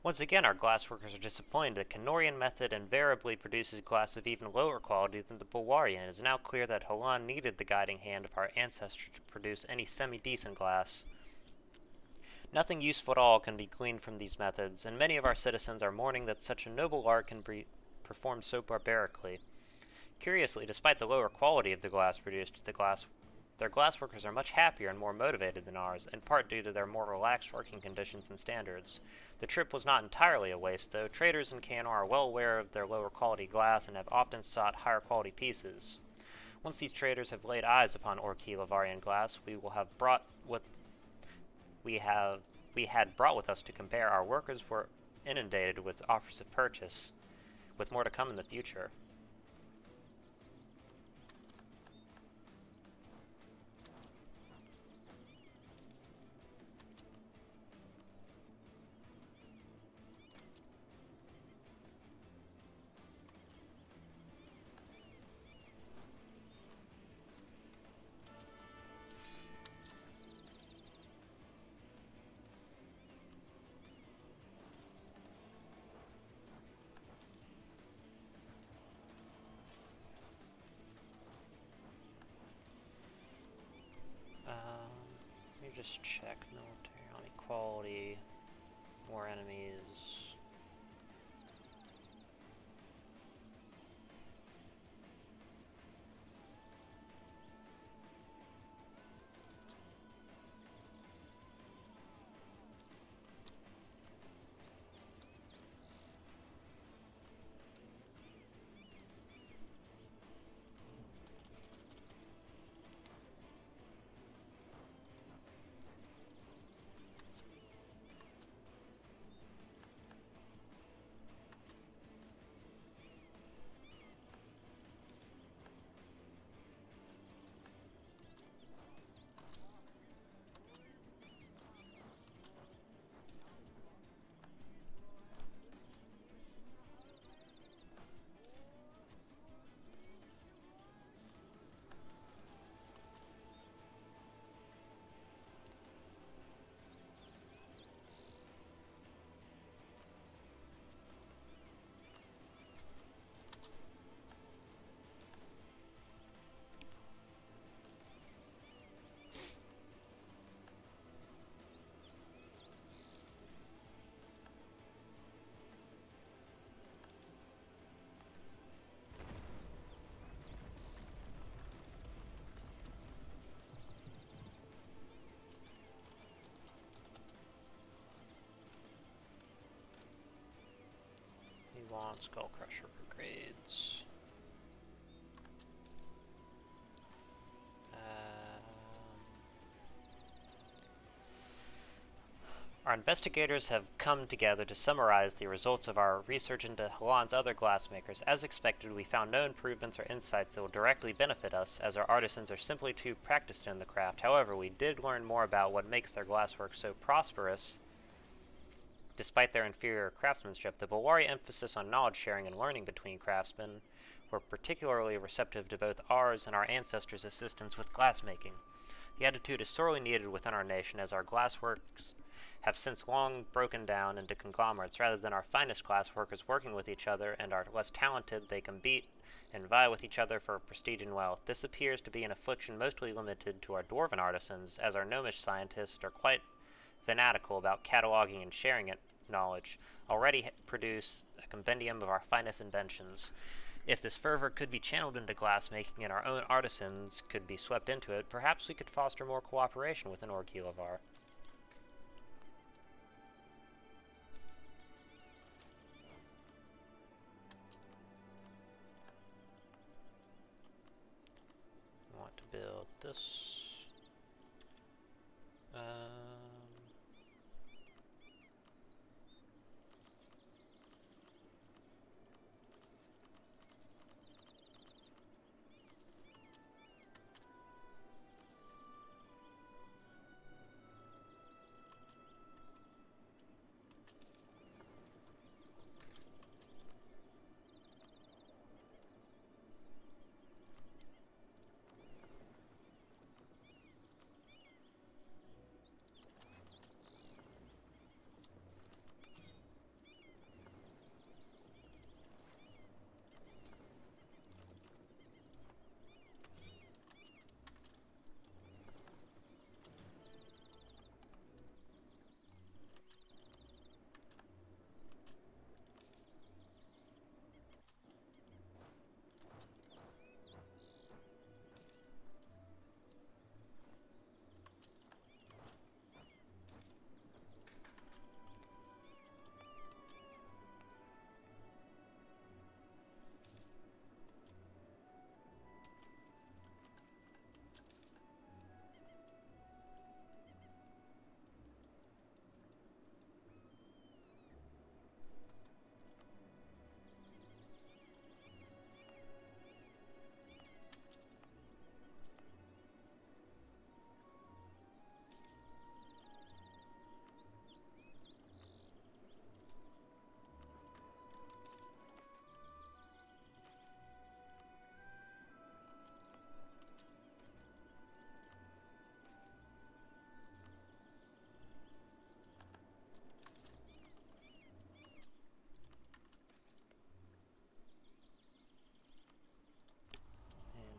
Speaker 1: Once again, our glassworkers are disappointed. The Kenorian method invariably produces glass of even lower quality than the Bulwarian. It is now clear that Holan needed the guiding hand of our ancestor to produce any semi-decent glass. Nothing useful at all can be gleaned from these methods, and many of our citizens are mourning that such a noble art can be performed so barbarically. Curiously, despite the lower quality of the glass produced, their glassworkers are much happier and more motivated than ours, in part due to their more relaxed working conditions and standards. The trip was not entirely a waste, though. Traders in Canor are well aware of their lower quality glass and have often sought higher quality pieces. Once these traders have laid eyes upon Orghelovarian glass, we had brought with us to compare, our workers were inundated with offers of purchase, with more to come in the future. Let me just check military on equality, more enemies. We want Skull Crusher brigades. Our investigators have come together to summarize the results of our research into Halan's other glassmakers. As expected, we found no improvements or insights that will directly benefit us, as our artisans are simply too practiced in the craft. However, we did learn more about what makes their glasswork so prosperous, despite their inferior craftsmanship. The Bulwari emphasis on knowledge sharing and learning between craftsmen were particularly receptive to both ours and our ancestors' assistance with glassmaking. The attitude is sorely needed within our nation, as our glassworks have since long broken down into conglomerates. Rather than our finest glassworkers working with each other and our less talented, they compete and vie with each other for prestige and wealth. This appears to be an affliction mostly limited to our Dwarven artisans, as our gnomish scientists are quite fanatical about cataloging and sharing it knowledge, already produce a compendium of our finest inventions. If this fervor could be channeled into glassmaking and our own artisans could be swept into it, perhaps we could foster more cooperation within Orghelovar. I want to build this.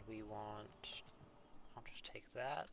Speaker 1: We want, I'll just take that.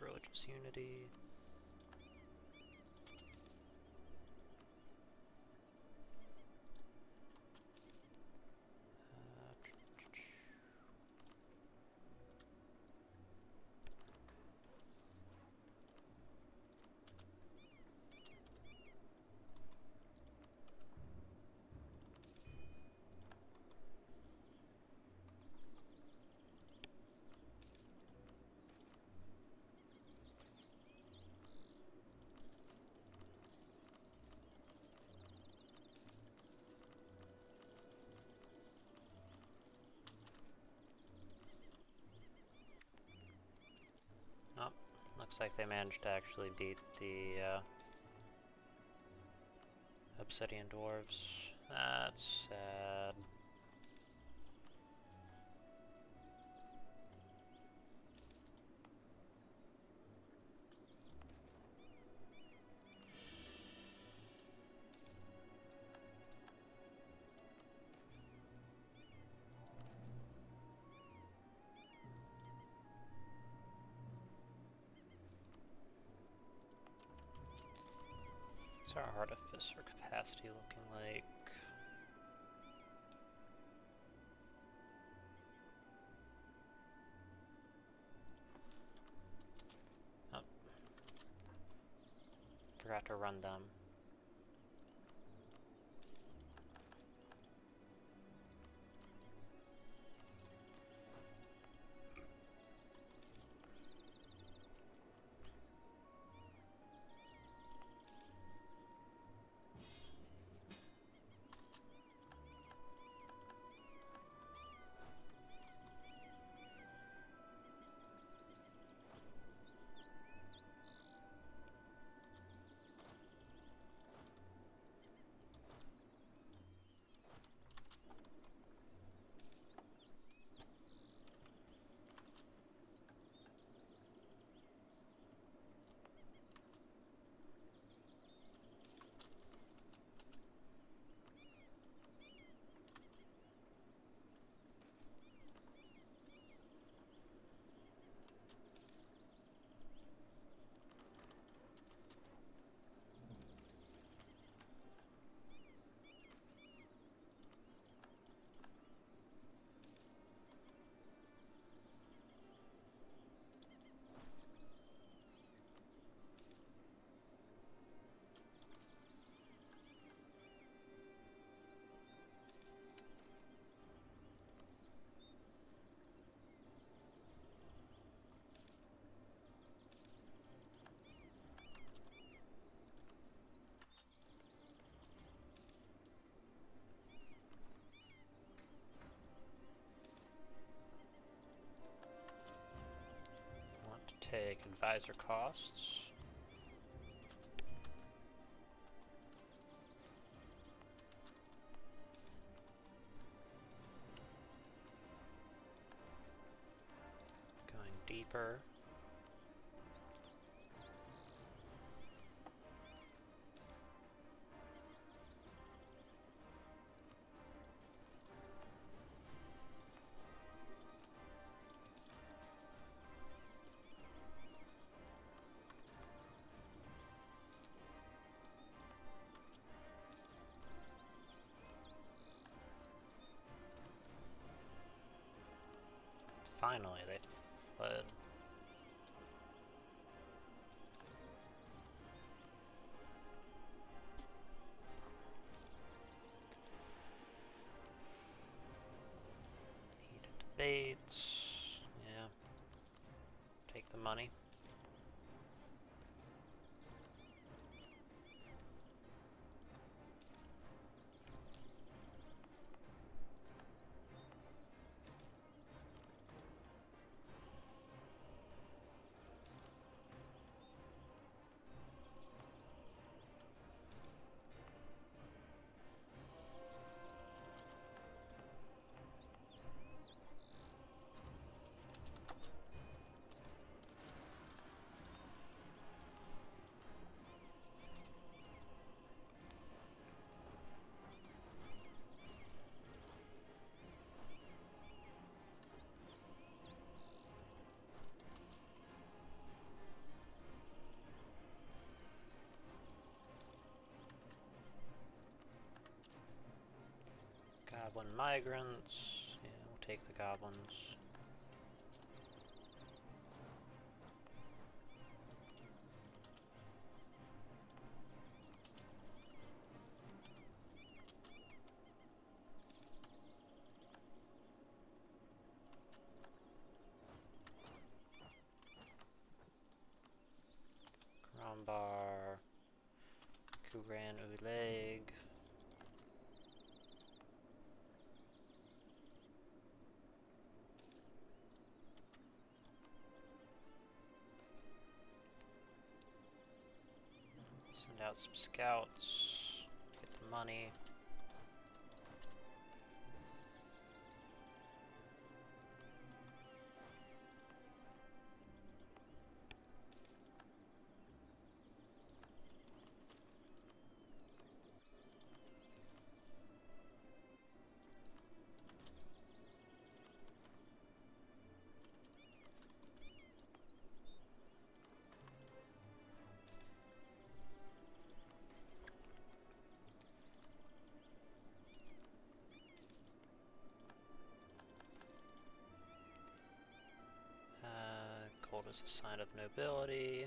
Speaker 1: Religious unity. Looks like they managed to actually beat the Obsidian Dwarves. That's sad. What's our artificer capacity looking like? Oh. Forgot to run them. Take advisor costs. Going deeper. Finally, they fled. Heated debates. Yeah. Take the money. Goblin migrants. Yeah, we'll take the goblins. Grombar. Kuran Uleg. Send out some scouts, get the money. Gold is a sign of nobility.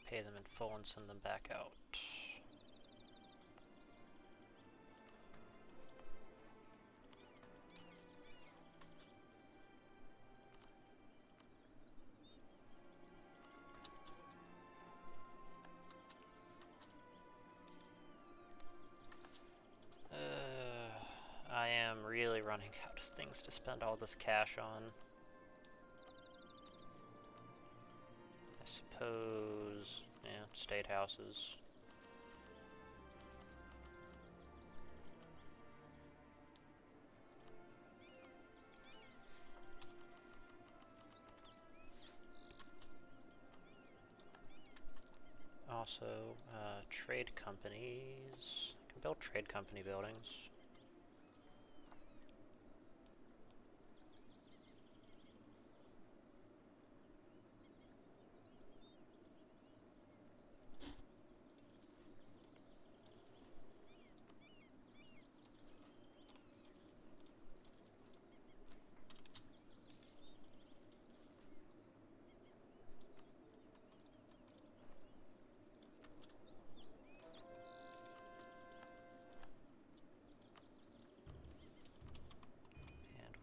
Speaker 1: Pay them in full and send them back out. I am really running out of things to spend all this cash on. I suppose, yeah, state houses. Also, trade companies. I can build trade company buildings.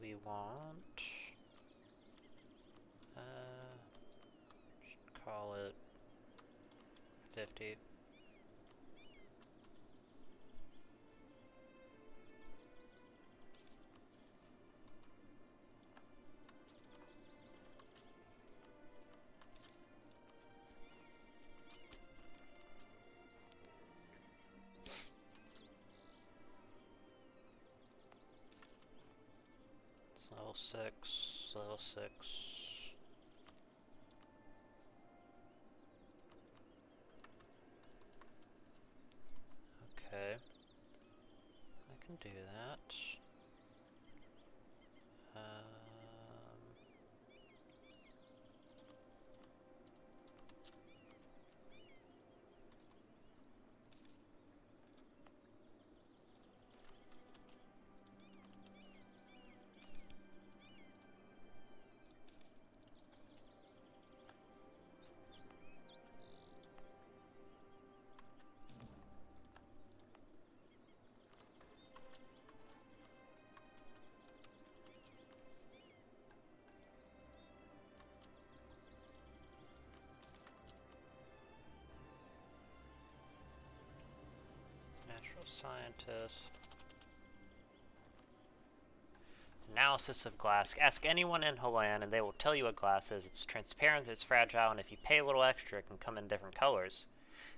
Speaker 1: We want, just call it 50. Level 6, level 6. Okay. I can do that. Natural scientist. Analysis of glass. Ask anyone in Holan and they will tell you what glass is. It's transparent, it's fragile, and if you pay a little extra, it can come in different colors.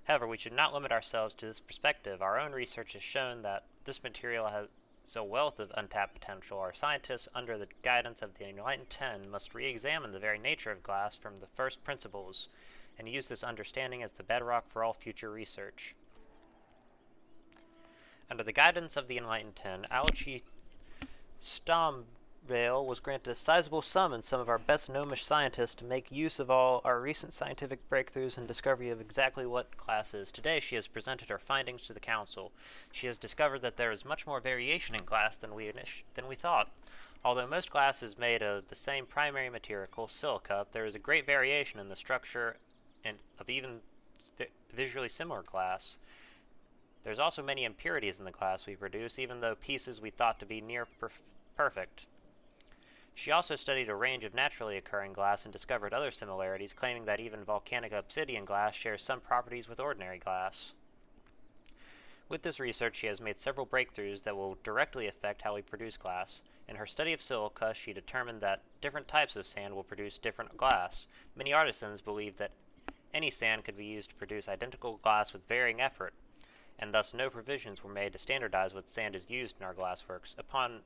Speaker 1: However, we should not limit ourselves to this perspective. Our own research has shown that this material has a wealth of untapped potential. Our scientists, under the guidance of the Enlightened Ten, must re-examine the very nature of glass from the first principles, and use this understanding as the bedrock for all future research. Under the guidance of the Enlightened Ten, Alachi Stomvale was granted a sizable sum and some of our best gnomish scientists to make use of all our recent scientific breakthroughs and discovery of exactly what glass is. Today she has presented her findings to the Council. She has discovered that there is much more variation in glass than we thought. Although most glass is made of the same primary material, silica, there is a great variation in the structure and of even visually similar glass. There's also many impurities in the glass we produce, even though pieces we thought to be near perfect. She also studied a range of naturally occurring glass and discovered other similarities, claiming that even volcanic obsidian glass shares some properties with ordinary glass. With this research, she has made several breakthroughs that will directly affect how we produce glass. In her study of silica, she determined that different types of sand will produce different glass. Many artisans believe that any sand could be used to produce identical glass with varying effort, and thus no provisions were made to standardize what sand is used in our glassworks. Upon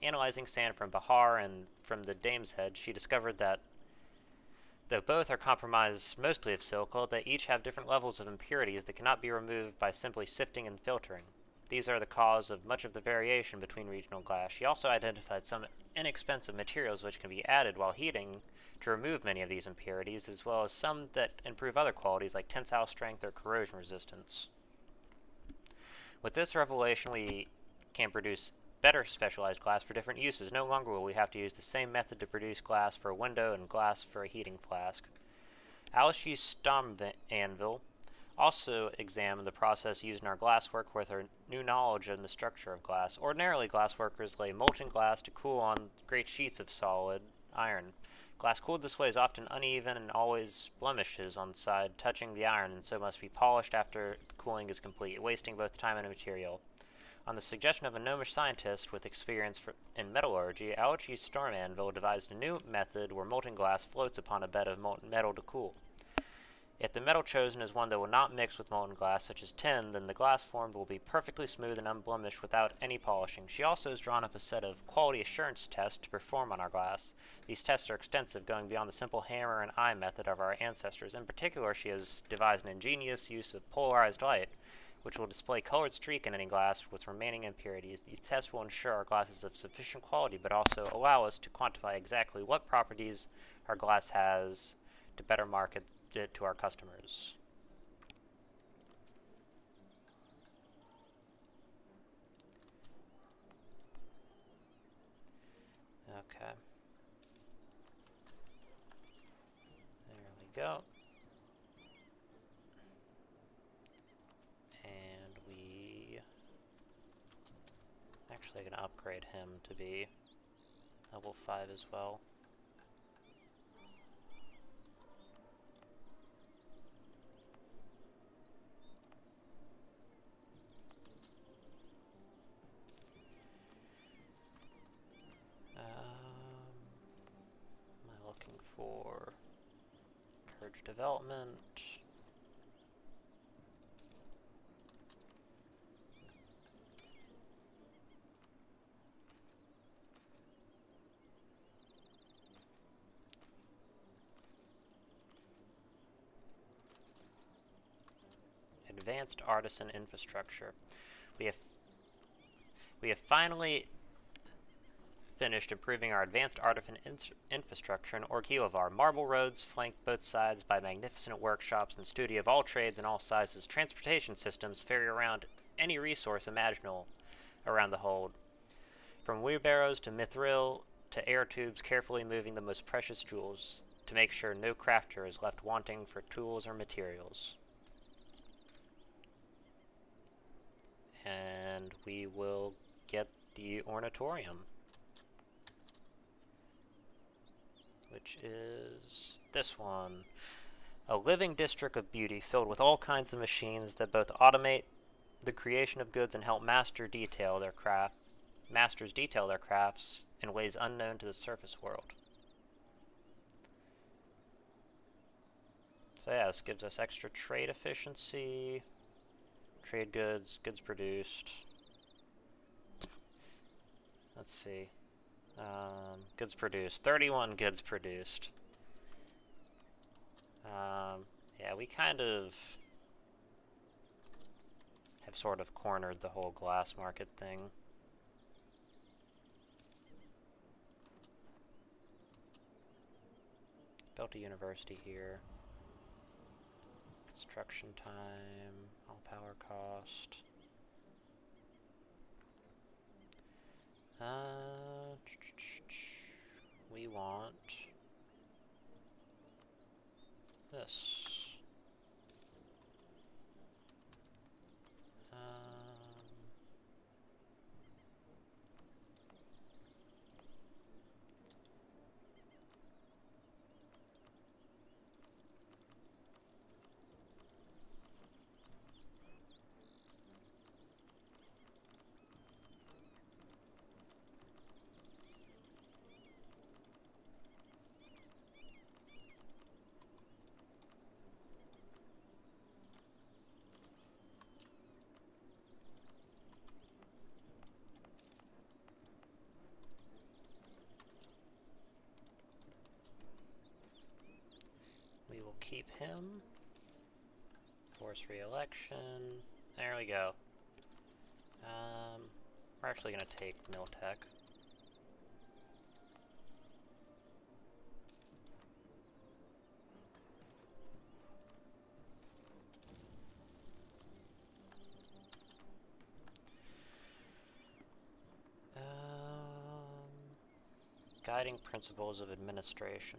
Speaker 1: analyzing sand from Bahar and from the Dame's Head, she discovered that though both are comprised mostly of silica, they each have different levels of impurities that cannot be removed by simply sifting and filtering. These are the cause of much of the variation between regional glass. She also identified some inexpensive materials which can be added while heating to remove many of these impurities, as well as some that improve other qualities like tensile strength or corrosion resistance. With this revelation, we can produce better specialized glass for different uses. No longer will we have to use the same method to produce glass for a window and glass for a heating flask. Alice G. Stomvanville also examined the process used in our glasswork with her new knowledge in the structure of glass. Ordinarily, glassworkers lay molten glass to cool on great sheets of solid iron. Glass cooled this way is often uneven and always blemishes on the side touching the iron, and so must be polished after the cooling is complete, wasting both time and material. On the suggestion of a gnomish scientist with experience in metallurgy, Alice G. Stomvanville devised a new method where molten glass floats upon a bed of molten metal to cool. If the metal chosen is one that will not mix with molten glass, such as tin, then the glass formed will be perfectly smooth and unblemished without any polishing. She also has drawn up a set of quality assurance tests to perform on our glass. These tests are extensive, going beyond the simple hammer and eye method of our ancestors. In particular, she has devised an ingenious use of polarized light, which will display colored streak in any glass with remaining impurities. These tests will ensure our glass is of sufficient quality, but also allow us to quantify exactly what properties our glass has to better market it to our customers. Okay. There we go. And we actually are going to upgrade him to be level 5 as well. Am I looking for encourage development? Advanced artisan infrastructure. We have finally finished improving our advanced artisan infrastructure in Orghelovar. Marble roads flank both sides by magnificent workshops and studio of all trades and all sizes. Transportation systems ferry around any resource imaginable around the hold, from wheelbarrows to mithril to air tubes, carefully moving the most precious jewels to make sure no crafter is left wanting for tools or materials. And we will get the ornatorium, which is this one. A living district of beauty filled with all kinds of machines that both automate the creation of goods and help masters detail their crafts in ways unknown to the surface world. So yeah, this gives us extra trade efficiency. Trade goods, goods produced. Let's see. Goods produced. 31 goods produced. Yeah, we kind of have sort of cornered the whole glass market thing. Built a university here. Construction time, all power cost. We want this. keep him. Force re-election. There we go. We're actually going to take Miltech. Guiding principles of administration.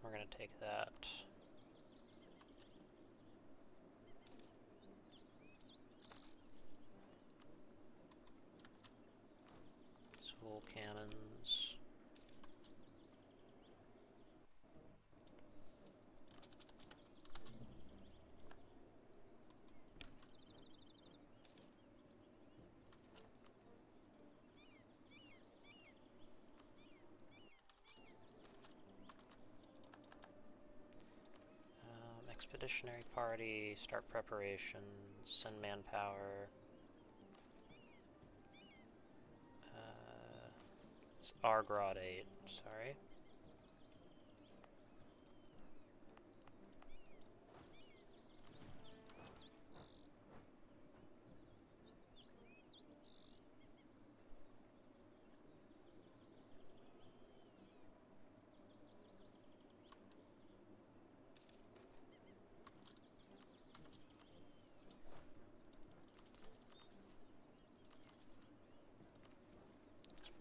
Speaker 1: We're going to take that. Soul cannons. Expeditionary party, start preparations, send manpower. It's Argrod 8, sorry.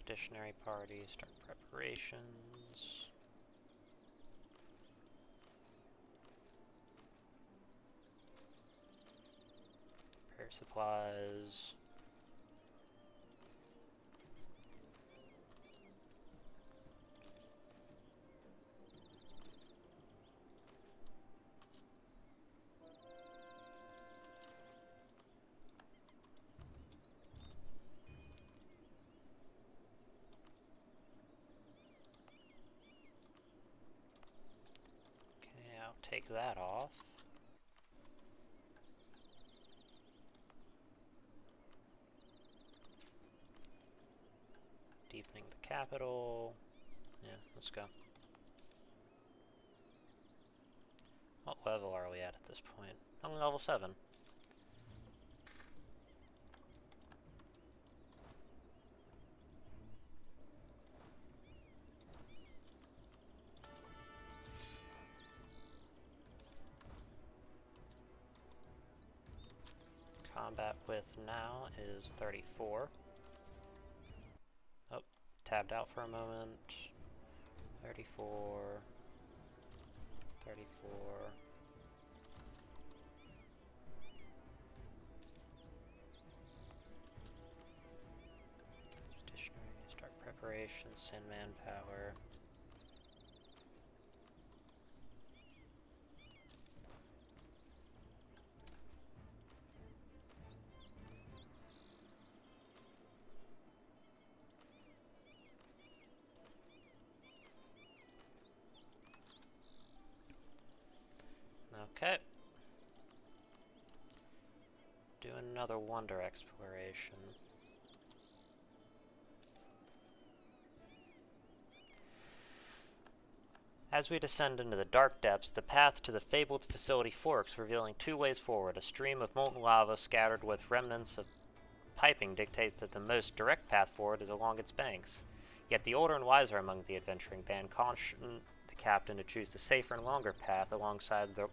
Speaker 1: Expeditionary party, start preparations. Prepare supplies. Take that off. Deepening the capital. Yeah, let's go. What level are we at this point? Only level 7. Combat width now is 34. Oh, tabbed out for a moment. 34. 34. Expeditionary, start preparation, send manpower. Okay. Doing another wonder exploration. As we descend into the dark depths, the path to the fabled facility forks, revealing two ways forward. A stream of molten lava scattered with remnants of piping dictates that the most direct path forward is along its banks. Yet the older and wiser among the adventuring band caution the captain to choose the safer and longer path alongside the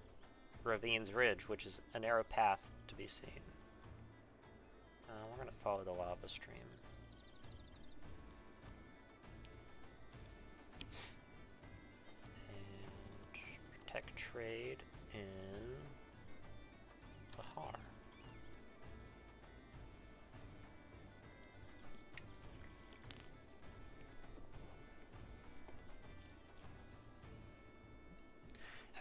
Speaker 1: ravine's ridge, which is a narrow path to be seen. We're going to follow the lava stream. And protect trade in Bahar.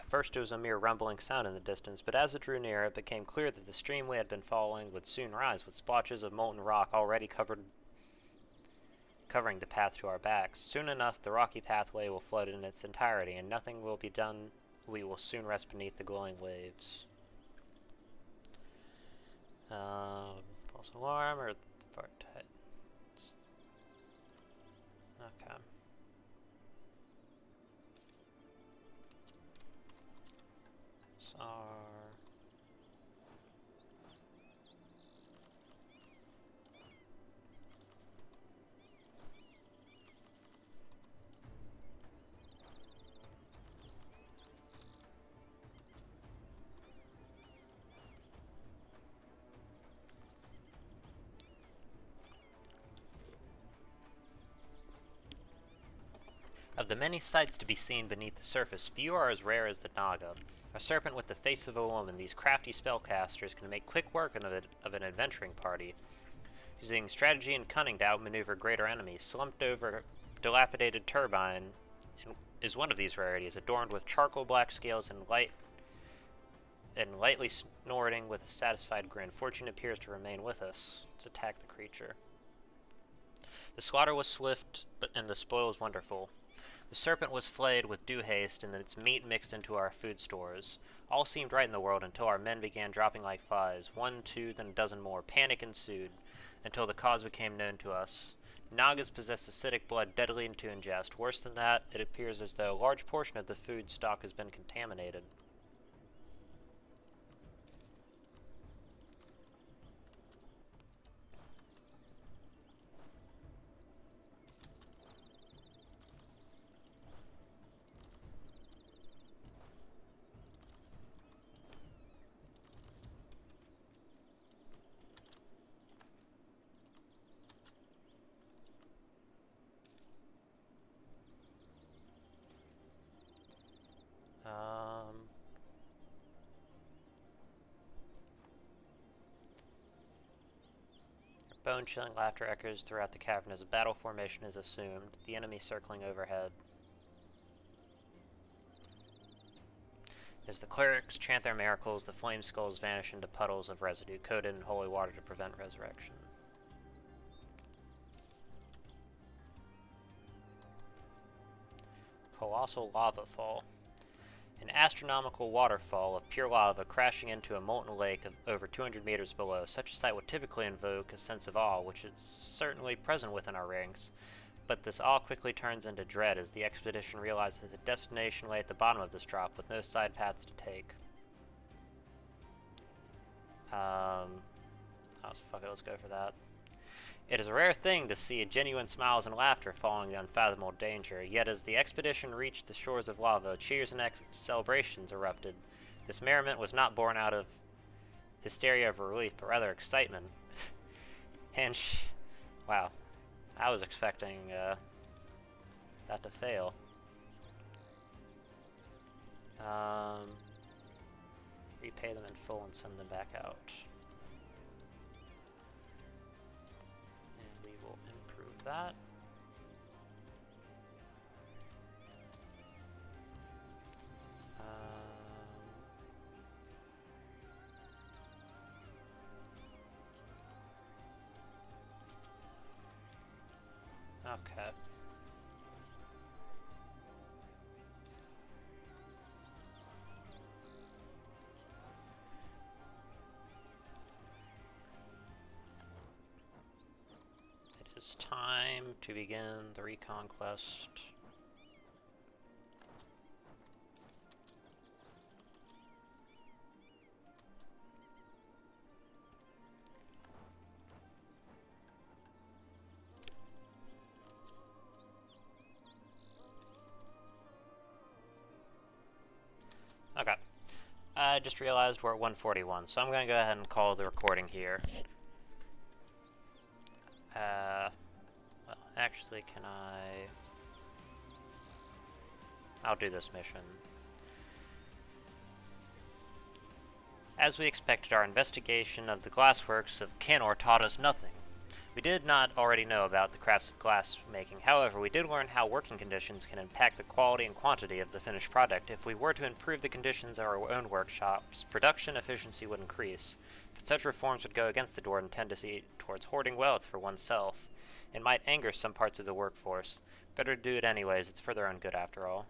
Speaker 1: First it was a mere rumbling sound in the distance, but as it drew near, it became clear that the stream we had been following would soon rise, with splotches of molten rock already covering the path to our backs. Soon enough, the rocky pathway will flood in its entirety, and nothing will be done. We will soon rest beneath the glowing waves. False alarm or part type. Okay. SAR. Of the many sights to be seen beneath the surface, few are as rare as the Naga. A serpent with the face of a woman, these crafty spellcasters can make quick work of an adventuring party. Using strategy and cunning to outmaneuver greater enemies, slumped over dilapidated turbine is one of these rarities, adorned with charcoal black scales and lightly snorting with a satisfied grin. Fortune appears to remain with us. Let's attack the creature. The slaughter was swift, and the spoil was wonderful. The serpent was flayed with due haste, and its meat mixed into our food stores. All seemed right in the world until our men began dropping like flies. 1, 2, then a dozen more. Panic ensued, until the cause became known to us. Nagas possess acidic blood deadly to ingest. Worse than that, it appears as though a large portion of the food stock has been contaminated. Bone-chilling laughter echoes throughout the cavern as a battle formation is assumed, the enemy circling overhead. As the clerics chant their miracles, the flame skulls vanish into puddles of residue, coated in holy water to prevent resurrection. Colossal lava fall. An astronomical waterfall of pure lava crashing into a molten lake of over 200 meters below. Such a sight would typically invoke a sense of awe, which is certainly present within our ranks. But this awe quickly turns into dread as the expedition realized that the destination lay at the bottom of this drop with no side paths to take. Oh, fuck it, let's go for that. It is a rare thing to see genuine smiles and laughter following the unfathomable danger, yet as the expedition reached the shores of lava, cheers and celebrations erupted. This merriment was not born out of hysteria of relief, but rather excitement. And wow, I was expecting that to fail. Repay them in full and send them back out. That. Okay. It's time to begin the reconquest. Okay. I just realized we're at 141, so I'm going to go ahead and call the recording here. Well, actually, can I'll do this mission. As we expected, our investigation of the glassworks of Canor taught us nothing. We did not already know about the crafts of glass making. However, we did learn how working conditions can impact the quality and quantity of the finished product. If we were to improve the conditions of our own workshops, production efficiency would increase. But such reforms would go against the Dwarven tendency towards hoarding wealth for oneself. It might anger some parts of the workforce. Better to do it anyways, it's for their own good after all.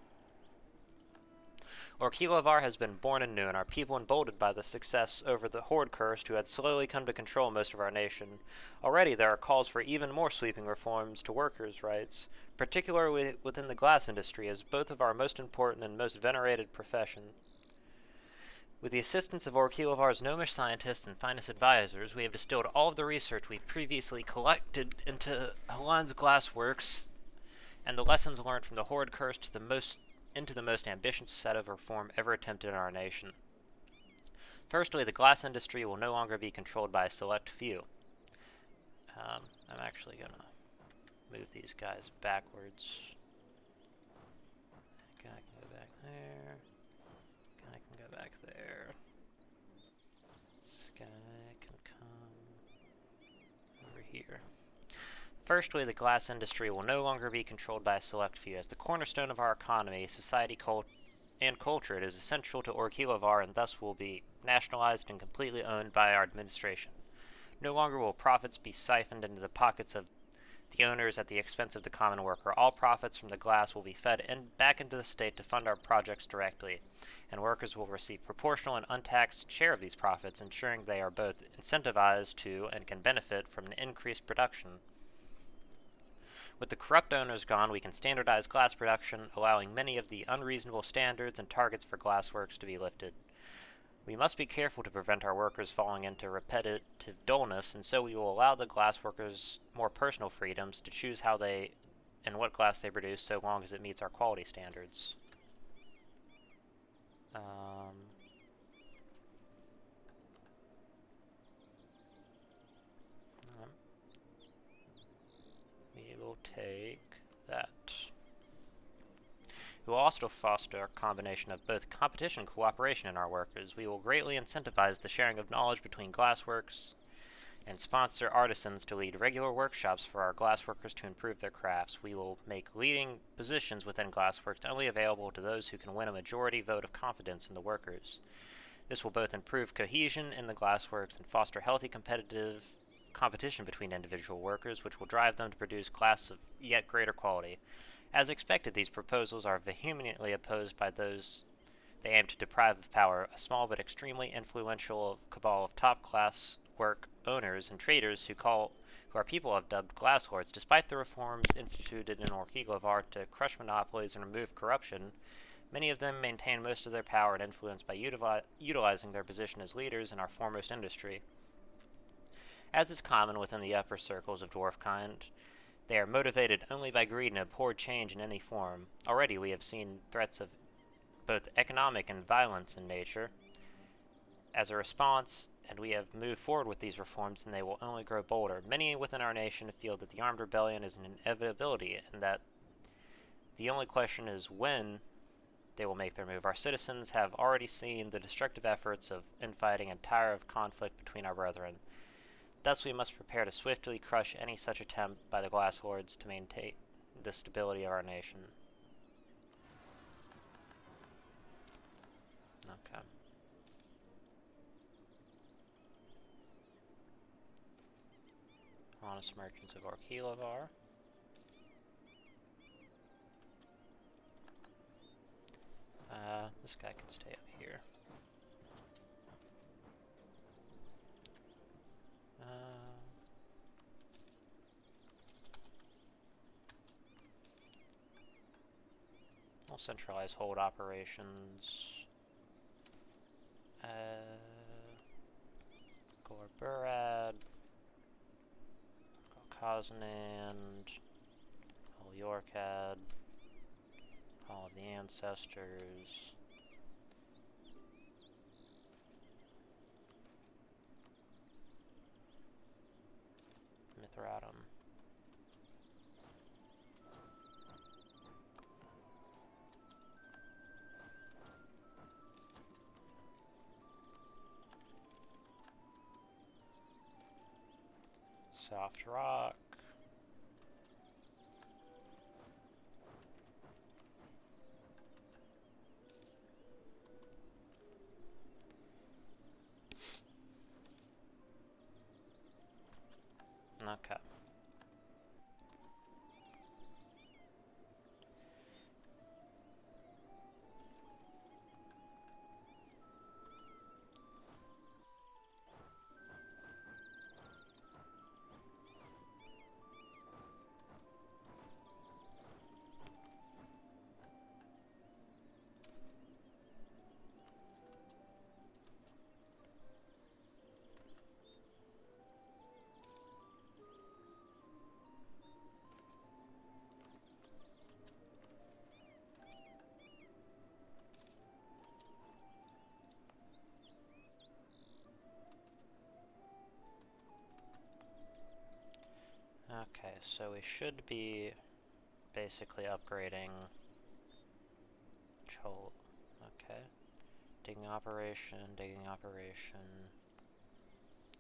Speaker 1: Orghelovar has been born anew, and our people emboldened by the success over the Horde Cursed who had slowly come to control most of our nation. Already there are calls for even more sweeping reforms to workers' rights, particularly within the glass industry, as both of our most important and most venerated professions. With the assistance of Orghelovar's gnomish scientists and finest advisors, we have distilled all of the research we previously collected into Helen's glassworks, and the lessons learned from the Horde Curse into the most ambitious set of reform ever attempted in our nation. Firstly, the glass industry will no longer be controlled by a select few. I'm actually going to move these guys backwards. Okay, I can go back there. I can go back there. This guy can come over here. Firstly, the glass industry will no longer be controlled by a select few. As the cornerstone of our economy, society, and culture, it is essential to Orghelovar and thus will be nationalized and completely owned by our administration. No longer will profits be siphoned into the pockets of the owners at the expense of the common worker. All profits from the glass will be fed back into the state to fund our projects directly, and workers will receive proportional and untaxed share of these profits, ensuring they are both incentivized to and can benefit from an increased production. With the corrupt owners gone, we can standardize glass production, allowing many of the unreasonable standards and targets for glassworks to be lifted. We must be careful to prevent our workers falling into repetitive dullness, and so we will allow the glassworkers more personal freedoms to choose how they and what glass they produce, so long as it meets our quality standards. We will take that. We will also foster a combination of both competition and cooperation in our workers. We will greatly incentivize the sharing of knowledge between glassworks and sponsor artisans to lead regular workshops for our glassworkers to improve their crafts. We will make leading positions within glassworks only available to those who can win a majority vote of confidence in the workers. This will both improve cohesion in the glassworks and foster healthy competitive competition between individual workers, which will drive them to produce glass of yet greater quality. As expected, these proposals are vehemently opposed by those they aim to deprive of power, a small but extremely influential cabal of top-class work owners and traders who our people have dubbed glass lords. Despite the reforms instituted in Orghelovar to crush monopolies and remove corruption, many of them maintain most of their power and influence by utilizing their position as leaders in our foremost industry. As is common within the upper circles of dwarfkind, they are motivated only by greed and abhor change in any form. Already we have seen threats of both economic and violence in nature. As a response, and we have moved forward with these reforms, and they will only grow bolder. Many within our nation feel that the armed rebellion is an inevitability, and that the only question is when they will make their move. Our citizens have already seen the destructive efforts of infighting and tire of conflict between our brethren. Thus we must prepare to swiftly crush any such attempt by the glass lords to maintain the stability of our nation. Okay. Honest merchants of Orghelovar. This guy can stay up here. We'll centralize hold operations. Gorburad, Kaznand, Yorkad, Hall of the Ancestors. Mithratum. Soft rock. Okay. Okay, so we should be basically upgrading Chol. Okay. Digging operation, digging operation,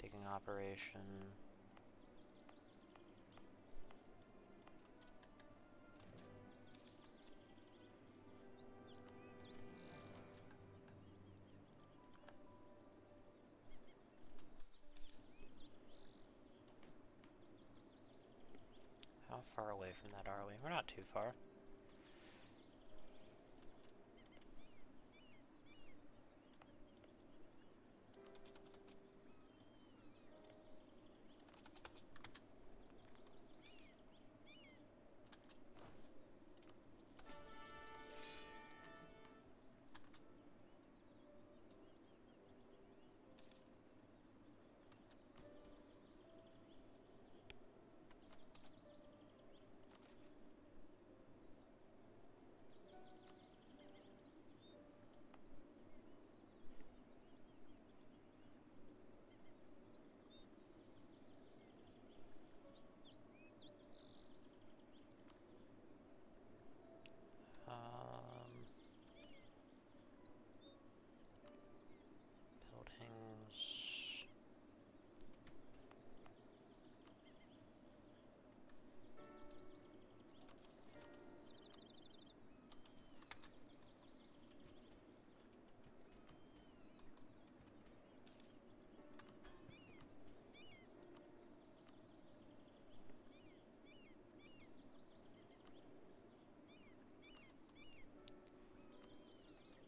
Speaker 1: digging operation. How far away from that are we? We're not too far. Buildings.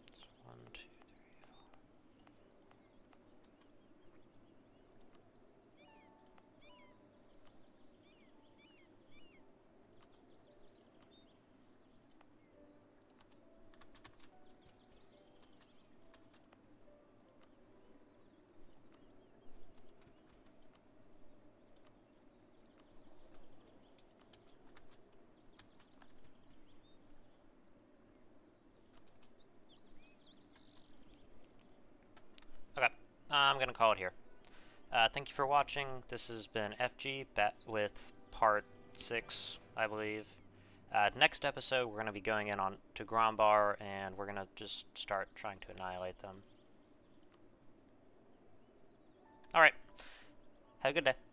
Speaker 1: It's 1, 2, 3, 4. Okay, I'm gonna call it here. Thank you for watching. This has been FG with part 6, I believe. Next episode, we're going to be going in on to Grombar, and we're going to just start trying to annihilate them. Alright, have a good day.